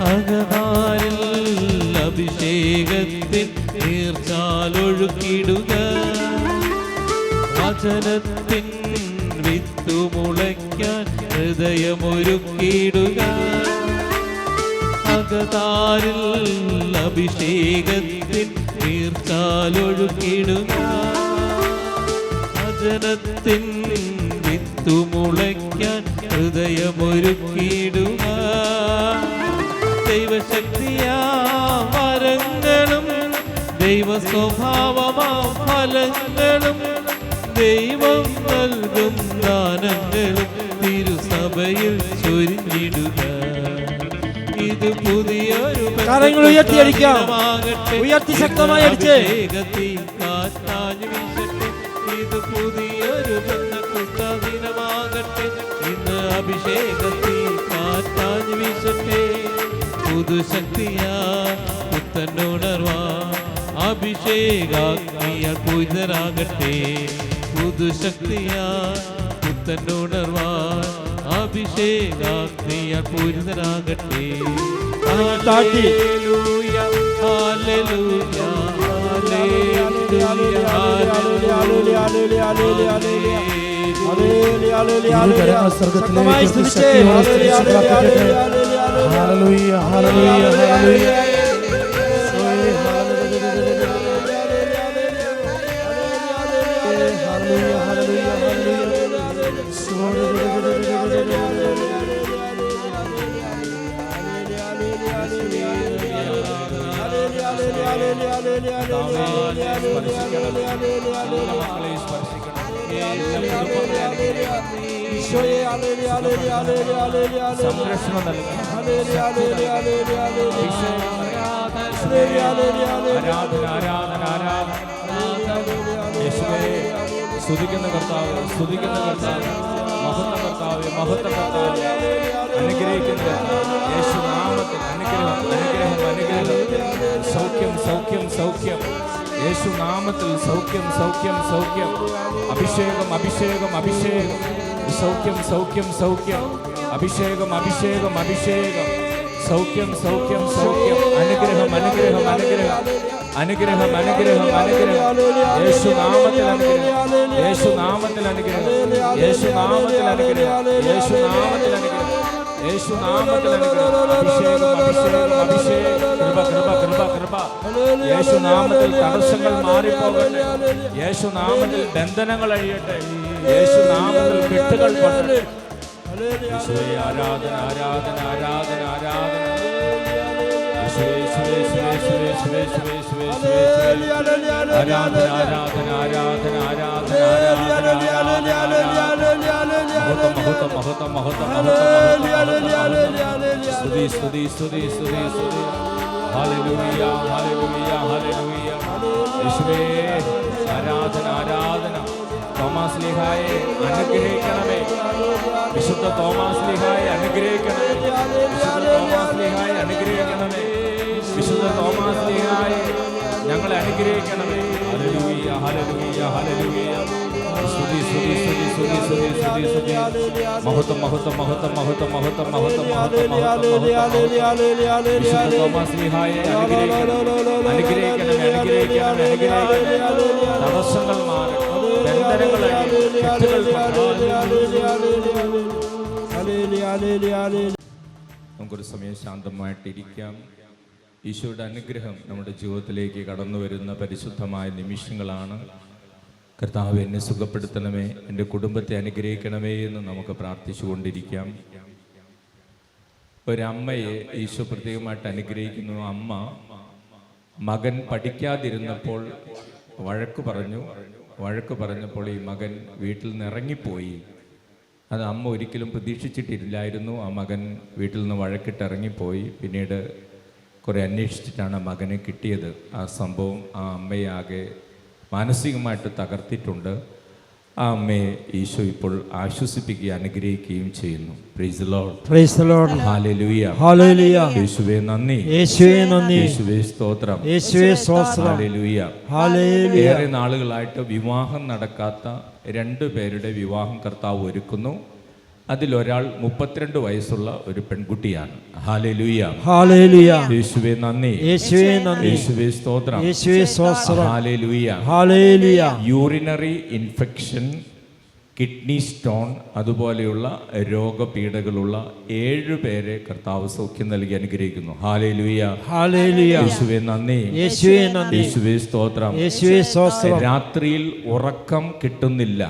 അകതാരിൽ അഭിഷേകത്തിൻ നീർച്ചാലൊഴുക്കിടുക. വചനത്തിൻ വിത്തുമുളയ്ക്കാൻ ഹൃദയമൊരുക്കിടുക. അകതാരിൽ അഭിഷേകത്തിൻ നീർച്ചാലൊഴുക്കിടുക. വചനത്തിൻ വിത്തുമുളയ്ക്കാൻ ഹൃദയമൊരുക്കിടുക. ദൈവശക്തിയാ വരങ്ങളും ദൈവ സ്വഭാവമാ ഫലങ്ങളും ദൈവം നൽകും ദാനങ്ങളും തിരുസഭയിൽ ചൊരിഞ്ഞിടുക. ഇത് പുതിയൊരു കരങ്ങൾ ഉയർത്തിയടിക്കാം. ഉയർത്തി ശക്തമായി അടിച്ച് കാറ്റാഞ്ഞു വീശട്ടെ. ഇത് പുതിയൊരു ദിനമാകട്ടെ. ഇന്ന് അഭിഷേകത്തിൽ കാറ്റാഞ്ഞു വീശട്ടെ. പുതുശക്തിയാ പുത്തനുണർവാ അഭിഷേകാഗ്നിയാൽ പൂരിതരാകട്ടെ. പുതുശക്തിയാ പുത്തനുണർവാ അഭിഷേകാഗ്നിയാൽ പൂരിതരാകട്ടെ. ഹല്ലേലൂയ ഹല്ലേലൂയ ശക്തമായി സ്തുതിച്ചേ. Hallelujah hallelujah hallelujah. സംരക്ഷണം നൽകണം. ആരാധന ആരാധന ആരാധന. യേശുവേ സ്തുതിക്കുന്ന കർത്താവ്, സ്തുതിക്കുന്ന കർത്താവ്, മഹത്വ കർത്താവ്, മഹത്വ കർത്താവ്, അനുഗ്രഹിക്കുന്ന യേശു നാമത്തിൽ അനുഗ്രഹം അനുഗ്രഹം അനുഗ്രഹം. സൗഖ്യം സൗഖ്യം സൗഖ്യം. യേശു നാമത്തിൽ സൗഖ്യം സൗഖ്യം സൗഖ്യം. അഭിഷേകം അഭിഷേകം അഭിഷേകം. സൗഖ്യം സൗഖ്യം സൗഖ്യം. അഭിഷേകം അഭിഷേകം അഭിഷേകം. സൗഖ്യം സൗഖ്യം സൗഖ്യം. അനുഗ്രഹം അനുഗ്രഹം അനുഗ്രഹം അനുഗ്രഹം അനുഗ്രഹം അനുഗ്രഹം. യേശു നാമത്തിൽ അനുഗ്രഹം. യേശു നാമത്തിൽ അനുഗ്രഹം. യേശു നാമത്തിൽ അനുഗ്രഹം. യേശു നാമത്തിൽ അനുഗ്രഹം. യേശു നാമത്തിൽ അനുഗ്രഹം. അഭിഷേകം അഭിഷേകം അഭിഷേകം. കൃപ കൃപ കൃപ കൃപ. യേശു നാമത്തിൽ തടസ്സങ്ങൾ മാറിപ്പോകട്ടെ. യേശു നാമത്തിൽ ബന്ധനങ്ങൾ അഴിയട്ടെ. യേശു നാമത്തിൽ കെട്ടുകൾ പൊട്ടട്ടെ. യേശുവേ ആരാധന ആരാധന ആരാധന ആരാധന. യേശുവേ യേശുവേ യേശുവേ യേശുവേ യേശുവേ യേശുവേ യേശുവേ. ആരാധന ആരാധന ആരാധന ആരാധന മഹത്വം മഹത്വം മഹത്വം മഹത്വം. സ്തുതി സ്തുതി സ്തുതി സ്തുതി സ്തുതി. Hallelujah hallelujah hallelujah. യേശുവേ ആരാധന ആരാധന. തോമാസ് ലീഹായെ അനുഗ്രഹിക്കണമേ. വിശുദ്ധ തോമാസ് ലീഹായെ അനുഗ്രഹിക്കണമേ. വിശുദ്ധ തോമാസ് ലീഹായെ അനുഗ്രഹിക്കണമേ. വിശുദ്ധ തോമാസ് ലീഹായെ ഞങ്ങളെ അനുഗ്രഹിക്കണമേ. Hallelujah hallelujah hallelujah. സ്തുതി സ്തുതി സ്തുതി സ്തുതി സ്തുതി സ്തുതി സ്തുതി. മഹത്വം മഹത്വം മഹത്വം മഹത്വം മഹത്വം മഹത്വം മഹത്വം മഹത്വം. വിശുദ്ധ തോമാസ് ലീഹായെ അനുഗ്രഹിക്കണമേ അനുഗ്രഹിക്കണമേ അനുഗ്രഹിക്കണമേ അനുഗ്രഹിക്കണമേ. തടസ്സങ്ങൾ മാറട്ടെ. നമുക്കൊരു സമയം ശാന്തമായിട്ടിരിക്കാം. ഈശോയുടെ അനുഗ്രഹം നമ്മുടെ ജീവിതത്തിലേക്ക് കടന്നു വരുന്ന പരിശുദ്ധമായ നിമിഷങ്ങളാണ്. കർത്താവ് എന്നെ സുഖപ്പെടുത്തണമേ, എൻ്റെ കുടുംബത്തെ അനുഗ്രഹിക്കണമേ എന്ന് നമുക്ക് പ്രാർത്ഥിച്ചുകൊണ്ടിരിക്കാം. ഒരമ്മയെ ഈശോ പ്രത്യേകമായിട്ട് അനുഗ്രഹിക്കുന്നു. അമ്മ മകൻ പഠിക്കാതിരുന്നപ്പോൾ വഴക്ക് പറഞ്ഞപ്പോൾ ഈ മകൻ വീട്ടിൽ നിന്ന് ഇറങ്ങിപ്പോയി. അത് അമ്മ ഒരിക്കലും പ്രതീക്ഷിച്ചിട്ടില്ലായിരുന്നു. ആ മകൻ വീട്ടിൽ നിന്ന് വഴക്കിട്ട് ഇറങ്ങിപ്പോയി. പിന്നീട് കുറേ അന്വേഷിച്ചിട്ടാണ് ആ മകനെ കിട്ടിയത്. ആ സംഭവം ആ അമ്മയെ ആകെ മാനസികമായിട്ട് തകർത്തിട്ടുണ്ട്. ആ അമ്മയെ ഈശോ ഇപ്പോൾ ആശ്വസിപ്പിക്കുകയും അനുഗ്രഹിക്കുകയും ചെയ്യുന്നു. Price the Lord. Price the Lord. Hallelujah. Hallelujah. യേശുവേ നന്ദി. യേശുവേ നന്ദി. യേശുവേ സ്തോത്രം. യേശുവേ സ്തോത്രം. ഹല്ലേലൂയ. ഹല്ലേലൂയ. ഏറെ നാളുകളായിട്ട് വിവാഹം നടക്കാത്ത 2 പേരുടെ വിവാഹം കർത്താവ് ഒരുക്കുന്നു. അതിലൊരാൾ 32 വയസ്സുള്ള ഒരു പെൺകുട്ടിയാണ്. ഹല്ലേലൂയ. ഹല്ലേലൂയ. യേശുവേ നന്ദി. യേശുവേ നന്ദി. യേശുവേ സ്തോത്രം. യേശുവേ സ്തോത്രം. Hallelujah. Hallelujah. Urinary infection, kidney stone അതുപോലെയുള്ള രോഗപീഠകളുള്ള 7 പേരെ കർത്താവ് സൗഖ്യം നൽകി അനുഗ്രഹിക്കുന്നു. ഹല്ലേലൂയ. ഹല്ലേലൂയ. യേശുവേ നന്ദി. യേശുവേ നന്ദി. യേശുവേ സ്തോത്രം. യേശുവേ സ്തോത്രം. രാത്രിയിൽ ഉറക്കം കിട്ടുന്നില്ല.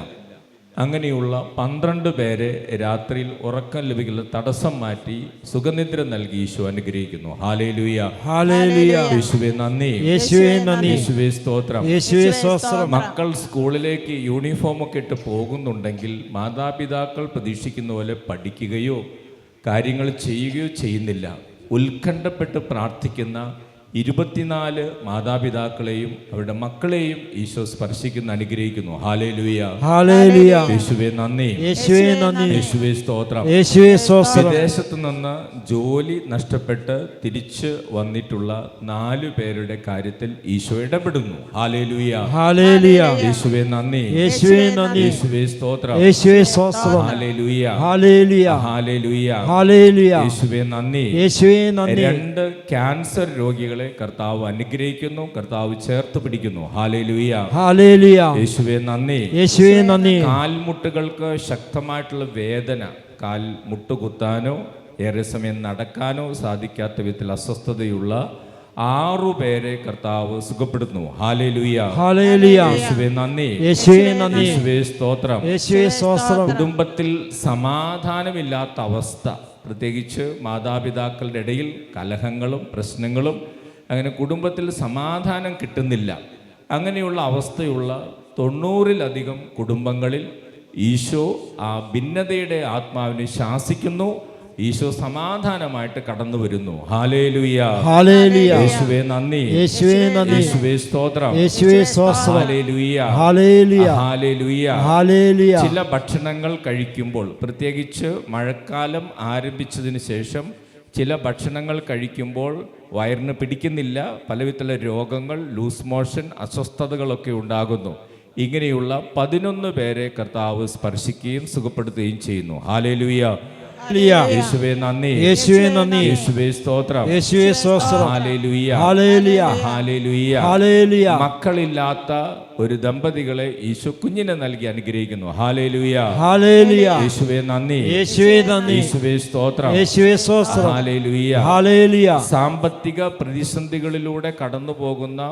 അങ്ങനെയുള്ള 12 പേരെ രാത്രിയിൽ ഉറക്കം ലഭിക്കുന്ന തടസ്സം മാറ്റി സുഖനിദ്ര നൽകി ഈശോ അനുഗ്രഹിക്കുന്നു. ഹല്ലേലൂയ. ഹല്ലേലൂയ. യേശുവേ നന്ദി. യേശുവേ നന്ദി. യേശുവേ സ്തോത്രം. യേശുവേ സ്തോത്രം. മക്കൾ സ്കൂളിലേക്ക് യൂണിഫോം ഒക്കെ ഇട്ട് പോകുന്നുണ്ടെങ്കിൽ മാതാപിതാക്കൾ പ്രതീക്ഷിക്കുന്ന പോലെ പഠിക്കുകയോ കാര്യങ്ങൾ ചെയ്യുകയോ ചെയ്യുന്നില്ല. ഉത്കണ്ഠപ്പെട്ട് പ്രാർത്ഥിക്കുന്ന 24 മാതാപിതാക്കളെയും അവരുടെ മക്കളെയും ഈശോ സ്പർശിക്കുന്ന അനുഗ്രഹിക്കുന്നു. ഹല്ലേലൂയ. ഹല്ലേലൂയ. യേശുവേ നന്ദി. യേശുവേ നന്ദി. യേശുവേ സ്തോത്രം. യേശുവേ സ്തോത്രം. വിദേശത്ത് നിന്ന് ജോലി നഷ്ടപ്പെട്ട് തിരിച്ച് വന്നിട്ടുള്ള 4 പേരുടെ കാര്യത്തിൽ ഈശോ ഇടപെടുന്നു. ഹല്ലേലൂയ. ഹല്ലേലൂയ. യേശുവേ നന്ദി. യേശുവേ നന്ദി. യേശുവേ സ്തോത്രം. യേശുവേ സ്തോത്രം. ഹല്ലേലൂയ. ഹല്ലേലൂയ. ഹല്ലേലൂയ. ഹല്ലേലൂയ. യേശുവേ നന്ദി. യേശുവേ നന്ദി. 2 ക്യാൻസർ രോഗികളെ കർത്താവ് അനുഗ്രഹിക്കുന്നു. കർത്താവ് ചേർത്ത് പിടിക്കുന്നു. ഹല്ലേലൂയ. ഹല്ലേലൂയ. യേശുവേ നന്ദി. യേശുവേ നന്ദി. കാൽമുട്ടുകൾക്ക് ശക്തമായിട്ടുള്ള വേദന, കാൽ മുട്ടുകുത്താനോ ഏറെ സമയം നടക്കാനോ സാധിക്കാത്ത വിധത്തിൽ അസ്വസ്ഥതയുള്ള 6 പേരെ കർത്താവ് സുഖപ്പെടുന്നു. ഹല്ലേലൂയ. ഹല്ലേലൂയ. യേശുവേ നന്ദി. യേശുവേ നന്ദി. യേശുവേ സ്തോത്രം. യേശുവേ സ്തോത്രം. കുടുംബത്തിൽ സമാധാനമില്ലാത്ത അവസ്ഥ, പ്രത്യേകിച്ച് മാതാപിതാക്കളുടെ ഇടയിൽ കലഹങ്ങളും പ്രശ്നങ്ങളും, അങ്ങനെ കുടുംബത്തിൽ സമാധാനം കിട്ടുന്നില്ല. അങ്ങനെയുള്ള അവസ്ഥയുള്ള 90-ലധികം കുടുംബങ്ങളിൽ ഈശോ ആ ഭിന്നതയുടെ ആത്മാവിനെ ശാസിക്കുന്നു. ഈശോ സമാധാനമായിട്ട് കടന്നു വരുന്നു. ഹല്ലേലൂയ. ഹല്ലേലൂയ. യേശുവേ നന്ദി. യേശുവേ നന്ദി. യേശുവേ സ്തോത്രം. യേശുവേ സ്തോത്രം. ഹല്ലേലൂയ. ഹല്ലേലൂയ. ഹല്ലേലൂയ. ഹല്ലേലൂയ. ചില ഭക്ഷണങ്ങൾ കഴിക്കുമ്പോൾ, പ്രത്യേകിച്ച് മഴക്കാലം ആരംഭിച്ചതിന് ശേഷം ചില ഭക്ഷണങ്ങൾ കഴിക്കുമ്പോൾ വയറിന് പിടിക്കുന്നില്ല, പലവിധത്തിലുള്ള രോഗങ്ങൾ, ലൂസ് മോഷൻ, അസ്വസ്ഥതകളൊക്കെ ഉണ്ടാകുന്നു. ഇങ്ങനെയുള്ള 11 പേരെ കർത്താവ് സ്പർശിക്കുകയും സുഖപ്പെടുത്തുകയും ചെയ്യുന്നു. ഹല്ലേലൂയ. യേശുവേ നന്ദി. യേശുവേ നന്ദി. യേശുവേ സ്തോത്രം. യേശുവേ സ്തോത്രം. ഹല്ലേലൂയ. ഹല്ലേലൂയ. ഹല്ലേലൂയ. ഹല്ലേലൂയ. മക്കളില്ലാത്ത ഒരു ദമ്പതികളെ ഈശോ കുഞ്ഞിനെ നൽകി അനുഗ്രഹിക്കുന്നു. ഹല്ലേലൂയ. ഹല്ലേലൂയ. യേശുവേ നന്ദി. യേശുവേ നന്ദി. യേശുവേ സ്തോത്രം. യേശുവേ സ്തോത്രം. ഹല്ലേലൂയ. ഹല്ലേലൂയ. സാമ്പത്തിക പ്രതിസന്ധികളിലൂടെ കടന്നു പോകുന്ന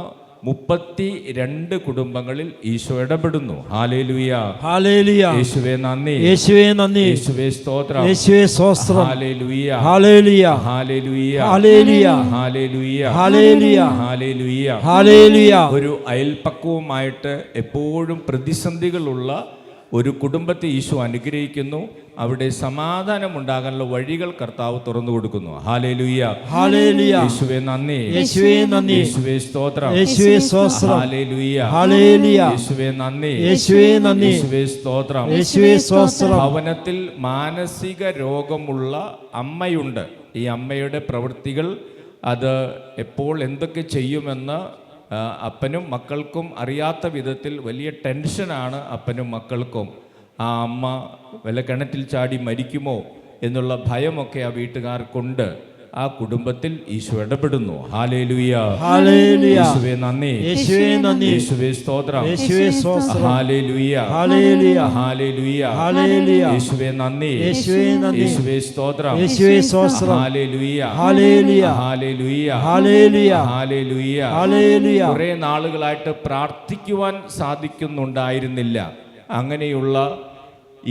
32 കുടുംബങ്ങളിൽ ഈശോ ഇടപെടുന്നു. ഹല്ലേലൂയ. ഹല്ലേലൂയ. യേശുവേ നന്ദി. യേശുവേ നന്ദി. യേശുവേ സ്തോത്രം. യേശുവേ സ്തോത്രം. Hallelujah. Hallelujah. Hallelujah. Hallelujah. Hallelujah. Hallelujah. Hallelujah. Hallelujah. ഒരു അയൽപക്കവുമായിട്ട് എപ്പോഴും പ്രതിസന്ധികളുള്ള ഒരു കുടുംബത്തെ ഈശോ അനുഗ്രഹിക്കുന്നു. അവിടെ സമാധാനം ഉണ്ടാകാനുള്ള വഴികൾ കർത്താവ് തുറന്നു കൊടുക്കുന്നു. ഹല്ലേലൂയ. ഹല്ലേലൂയ. യേശുവേ നന്ദി. യേശുവേ നന്ദി. യേശുവേ സ്തോത്രം. യേശുവേ സ്തോത്രം. ഹല്ലേലൂയ. ഹല്ലേലൂയ. യേശുവേ നന്ദി. യേശുവേ നന്ദി. യേശുവേ സ്തോത്രം. യേശുവേ സ്തോത്രം. ഭവനത്തിൽ മാനസിക രോഗമുള്ള അമ്മയുണ്ട്. ഈ അമ്മയുടെ പ്രവൃത്തികൾ, അത് എപ്പോൾ എന്തൊക്കെ ചെയ്യുമെന്ന് അപ്പനും മക്കൾക്കും അറിയാത്ത വിധത്തിൽ വലിയ ടെൻഷനാണ് അപ്പനും മക്കൾക്കും. ആ അമ്മ വല്ല കിണറ്റിൽ ചാടി മരിക്കുമോ എന്നുള്ള ഭയമൊക്കെ ആ വീട്ടുകാർക്കുണ്ട്. ആ കുടുംബത്തിൽ ഈശോ ഇടപെടുന്നു. ഹല്ലേലൂയ. ഹല്ലേലൂയ. യേശുവേ നന്ദി. യേശുവേ നന്ദി. യേശുവേ സ്തോത്രം. യേശുവേ സ്തോത്രം. ഹല്ലേലൂയ. ഹല്ലേലൂയ. ഹല്ലേലൂയ. ഹല്ലേലൂയ. യേശുവേ നന്ദി. യേശുവേ നന്ദി. യേശുവേ സ്തോത്രം. യേശുവേ സ്തോത്രം. Hallelujah. Hallelujah. Hallelujah. Hallelujah. Hallelujah. Hallelujah. കുറേ നാളുകളായിട്ട് പ്രാർത്ഥിക്കുവാൻ സാധിക്കുന്നുണ്ടായിരുന്നില്ല. അങ്ങനെയുള്ള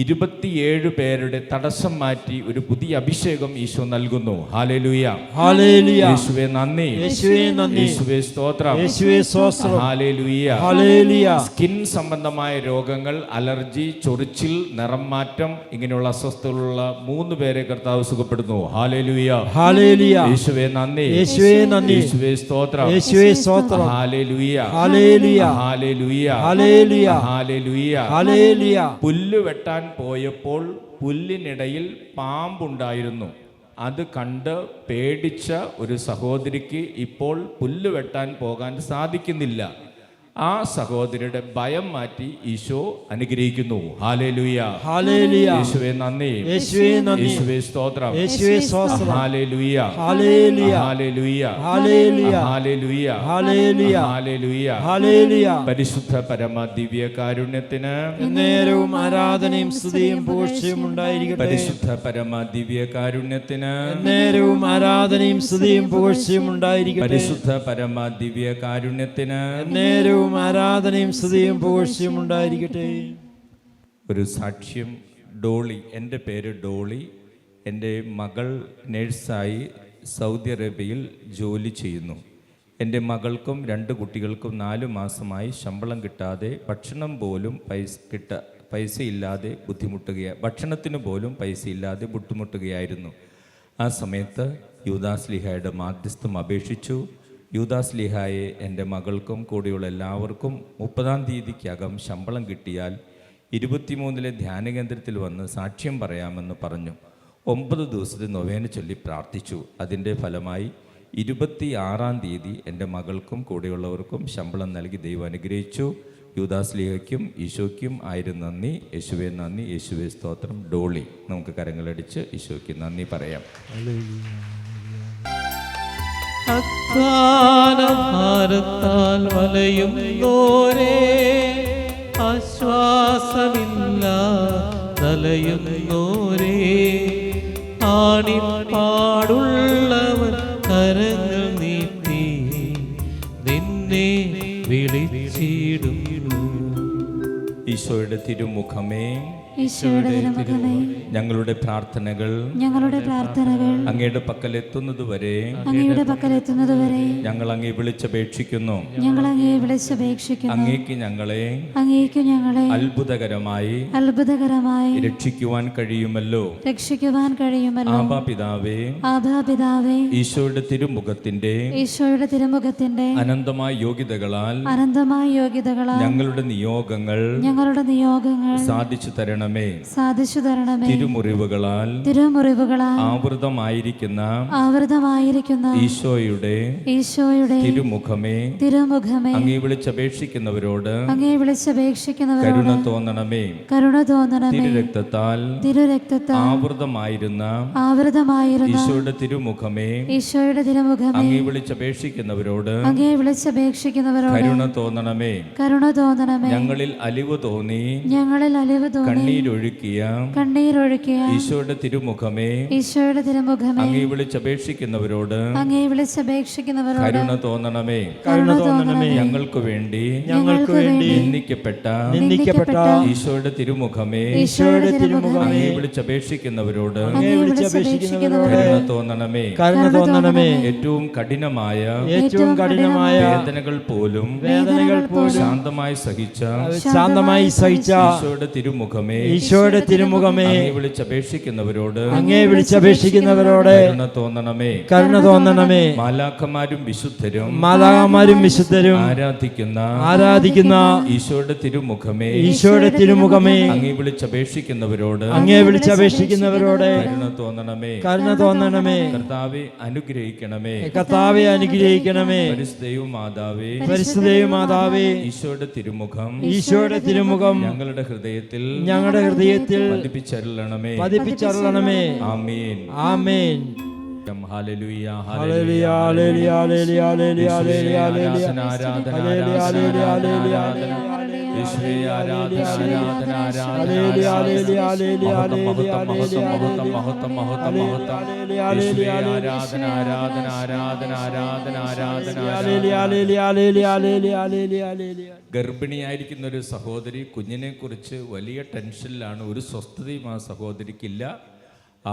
27 പേരുടെ തടസ്സം മാറ്റി ഒരു പുതിയ അഭിഷേകം ഈശോ നൽകുന്നു. Hallelujah, hallelujah. യേശുവേ നന്ദി, യേശുവേ നന്ദി, യേശുവേ സ്തോത്രം, യേശുവേ സ്തോത്രം. Hallelujah, hallelujah. സ്കിൻ സംബന്ധമായ രോഗങ്ങൾ, അലർജി, ചൊറിച്ചിൽ, നിറം മാറ്റം, ഇങ്ങനെയുള്ള അസ്വസ്ഥതകളുള്ള 3 പേരെ കർത്താവ് സുഖപ്പെടുന്നു. Hallelujah, hallelujah. യേശുവേ നന്ദി, യേശുവേ നന്ദി, യേശുവേ സ്തോത്രം, യേശുവേ സ്തോത്രം. Hallelujah, hallelujah, hallelujah, hallelujah, hallelujah. Hallelujah. പുല്ല് വെട്ടാൻ പോയപ്പോൾ പുല്ലിനിടയിൽ പാമ്പുണ്ടായിരുന്നു. അത് കണ്ട് പേടിച്ച ഒരു സഹോദരിക്ക് ഇപ്പോൾ പുല്ല് വെട്ടാൻ പോകാൻ സാധിക്കുന്നില്ല. ആ സഹോദരിയുടെ ഭയം മാറ്റി ഈശോ അനുഗ്രഹിക്കുന്നു. Hallelujah, hallelujah. യേശുവേ നന്ദി, യേശുവേ നന്ദി, യേശുവേ സ്തോത്രം, യേശുവേ സ്തോത്രം. Hallelujah, hallelujah, hallelujah, hallelujah, hallelujah, hallelujah, hallelujah. Hallelujah. പരിശുദ്ധ പരമ ദിവ്യ കാരുണ്യത്തിന് നേരവും ആരാധനയും സ്തുതിയും പുകഴ്ചയും ഉണ്ടായിരിക്കട്ടെ. പരിശുദ്ധ പരമ ദിവ്യ കാരുണ്യത്തിന് നേരവും ആരാധനയും സ്തുതിയും പുകഴ്ചയും ഉണ്ടായിരിക്കട്ടെ. പരിശുദ്ധ പരമ ദിവ്യ കാരുണ്യത്തിന് നേരവും ആരാധനയും സ്തുതിയും പുകഴ്ചയും ഉണ്ടായിരിക്കട്ടെ. ഒരു സാക്ഷ്യം. ഡോളി, എൻ്റെ പേര് ഡോളി. എൻ്റെ മകൾ നേഴ്സായി സൗദി അറേബ്യയിൽ ജോലി ചെയ്യുന്നു. എൻ്റെ മകൾക്കും 2 കുട്ടികൾക്കും 4 മാസമായി ശമ്പളം കിട്ടാതെ ഭക്ഷണം പോലും പൈസയില്ലാതെ ഭക്ഷണത്തിന് പോലും പൈസയില്ലാതെ ബുദ്ധിമുട്ടുകയായിരുന്നു. ആ സമയത്ത് യൂദാസ്ലീഹായുടെ മാധ്യസ്ഥം അപേക്ഷിച്ചു. യൂദാസ്ലീഹായെ എൻ്റെ മകൾക്കും കൂടെയുള്ള എല്ലാവർക്കും 30-ാം തീയതിക്കകം ശമ്പളം കിട്ടിയാൽ 23-ലെ ധ്യാനകേന്ദ്രത്തിൽ വന്ന് സാക്ഷ്യം പറയാമെന്ന് പറഞ്ഞു. 9 ദിവസത്തെ നൊവേന ചൊല്ലി പ്രാർത്ഥിച്ചു. അതിൻ്റെ ഫലമായി 26-ാം തീയതി എൻ്റെ മകൾക്കും കൂടെയുള്ളവർക്കും ശമ്പളം നൽകി ദൈവം അനുഗ്രഹിച്ചു. യൂദാസ്ലീഹയ്ക്കും ഈശോയ്ക്കും ആയിരം നന്ദി. യേശുവേ നന്ദി, യേശുവേ സ്തോത്രം. ഡോളി. നമുക്ക് കരങ്ങളടിച്ച് ഈശോയ്ക്ക് നന്ദി പറയാം. അധ്വാനഭാരത്താൽ വലയുന്നോരേ, ആശ്വാസമില്ല തലയുന്നോരേ, ആണിപ്പാടുള്ളവർ കരങ്ങൾ നീട്ടി നിന്നെ വിളിച്ചിടുന്നു. ഈശോയുടെ തിരുമുഖമേ, ഈശോയുടെ തിരുമുഖമേ, ഞങ്ങളുടെ പ്രാർത്ഥനകൾ അങ്ങയുടെ പക്കലെത്തുന്നതുവരെ ഞങ്ങൾ അങ്ങേ വിളിച്ചപേക്ഷിക്കുന്നു. അങ്ങേക്ക് ഞങ്ങളെ അത്ഭുതകരമായി രക്ഷിക്കുവാൻ കഴിയുമല്ലോ. ആബാ പിതാവേ, ഈശോയുടെ തിരുമുഖത്തിന്റെ അനന്തമായ യോഗ്യതകളാൽ ഞങ്ങളുടെ നിയോഗങ്ങൾ സാധിച്ചു തരണമേ. തിരുമുറിവുകളാൽ ആവൃതമായിരിക്കുന്ന ഈശോയുടെ തിരുമുഖമേ, അങ്ങേ വിളിച്ചപേക്ഷിക്കുന്നവരോട് കരുണ തോന്നണമേ. തിരുരക്തത്താൽ ആവൃതമായിരുന്ന ഈശോയുടെ തിരുമുഖമേ, അങ്ങേ വിളിച്ചപേക്ഷിക്കുന്നവരോട് കരുണ തോന്നണമേ. ഞങ്ങളിൽ അലിവ് തോന്നി കണ്ണീരൊഴുക്കിയ ഈശോയുടെ തിരുമുഖമേ, അങ്ങേ വിളിച്ചപേക്ഷിക്കുന്നവരോട് കരുണ തോന്നണമേ. ഞങ്ങൾക്ക് വേണ്ടി നിന്ദിക്കപ്പെട്ട ഈശോയുടെ തിരുമുഖമേ, അങ്ങേ വിളിച്ചപേക്ഷിക്കുന്നവരോട് കരുണ തോന്നണമേ. ഏറ്റവും കഠിനമായ വേദനകൾ പോലും ശാന്തമായി സഹിച്ച ഈശോയുടെ തിരുമുഖമേ, അങ്ങേ വിളിച്ചപേക്ഷിക്കുന്നവരോട് കരുണ തോന്നണമേ. മാലാഖമാരും വിശുദ്ധരും ആരാധിക്കുന്ന ഈശോയുടെ തിരുമുഖമേ, അങ്ങേ വിളിച്ചപേക്ഷിക്കുന്നവരോട് കരുണ തോന്നണമേ. കർത്താവേ അനുഗ്രഹിക്കണമേ. പരിശുദ്ധയും മാതാവേ, ഈശോയുടെ തിരുമുഖം ഞങ്ങളുടെ ഹൃദയത്തിൽ പതിപ്പിച്ചരുളണമേ. Amen, amen. Hallelujah, hallelujah, hallelujah, hallelujah, hallelujah, hallelujah, ആരാധന, ആരാധന, ആരാധന, ആരാധന. യേശുവേ ആരാധന ആരാധന ആരാധന ഹല്ലേലൂയ, ഹല്ലേലൂയ, മഹത്വം മഹത്വം മഹത്വം മഹത്വം യേശുവേ ആരാധന ആരാധന ആരാധന ആരാധന ആരാധന ഗർഭിണിയായിരിക്കുന്ന ഒരു സഹോദരി കുഞ്ഞിനെ കുറിച്ച് വലിയ ടെൻഷനിലാണ്. ഒരു സ്വസ്ഥതയും ആ സഹോദരിക്കില്ല.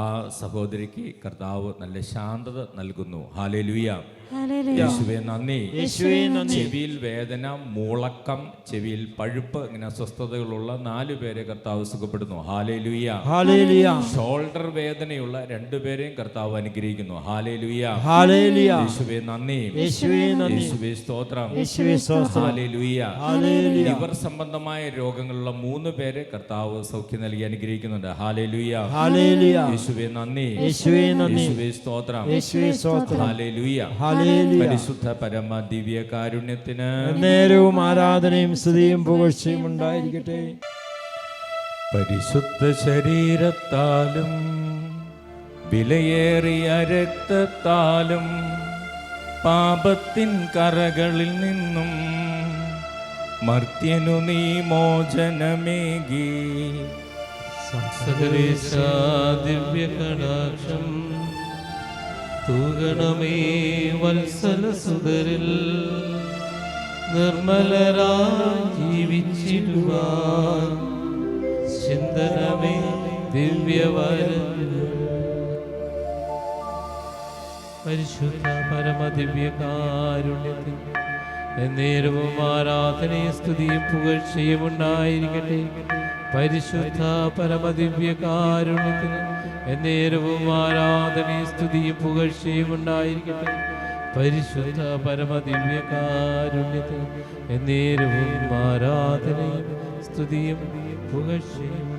ആ സഹോദരിക്ക് കർത്താവ് നല്ല ശാന്തത നൽകുന്നു. ഹല്ലേലൂയ, യേശുവേ നന്ദി. ചെവിയിൽ വേദന, മൂളക്കം, ചെവിയിൽ പഴുപ്പ്, ഇങ്ങനെ അസ്വസ്ഥതകളുള്ള 4 പേരെ കർത്താവ് സുഖപ്പെടുന്നു. Hallelujah, hallelujah. ഷോൾഡർ വേദനയുള്ള 2 പേരെയും കർത്താവ് അനുഗ്രഹിക്കുന്നു. Hallelujah, hallelujah. യേശുവേ നന്ദി. യേശുവേ സ്തോത്രം. ഹല്ലേലൂയ. ലിവർ സംബന്ധമായ രോഗങ്ങളുള്ള 3 പേരെ കർത്താവ് സൗഖ്യം നൽകി അനുഗ്രഹിക്കുന്നുണ്ട്. Hallelujah, hallelujah. യേശുവേ നന്ദി. യേശുവേ സ്തോത്രം. ഹല്ലേലൂയ. പരിശുദ്ധ പരമ ദിവ്യ കാരുണ്യത്തിന് നേരവും ആരാധനയും സ്തുതിയും പുകഴ്ചയും ഉണ്ടായിരിക്കട്ടെ. പരിശുദ്ധ ശരീരത്താലും വിലയേറിയ രക്തത്താലും പാപത്തിൻ കറകളിൽ നിന്നും മർത്യനു നീ മോചനമേകി. സകലേശ ദിവ്യ കടാക്ഷം തൂകണമേ വത്സല സുതരിൽ നിർമ്മലരായി ജീവിച്ചിടുവാൻ ചിന്തനമേ ദിവ്യവരം. പരിശുദ്ധ പരമദിവ്യകാരുണ്യത്തിൽ എന്നേരവും ആരാധനയും സ്തുതിയും പുകഴ്ചയും ഉണ്ടായിരിക്കട്ടെ. പരിശുദ്ധ പരമദിവ്യകാരുണ്യത്തിന് എന്നേരവും ആരാധനയും സ്തുതിയും പുകഴ്ചയും ഉണ്ടായിരിക്കട്ടെ. പരിശുദ്ധ പരമദിവ്യകാരുണ്യത്തിന് എന്നേരവും ആരാധനയും സ്തുതിയും പുകഴ്ചയും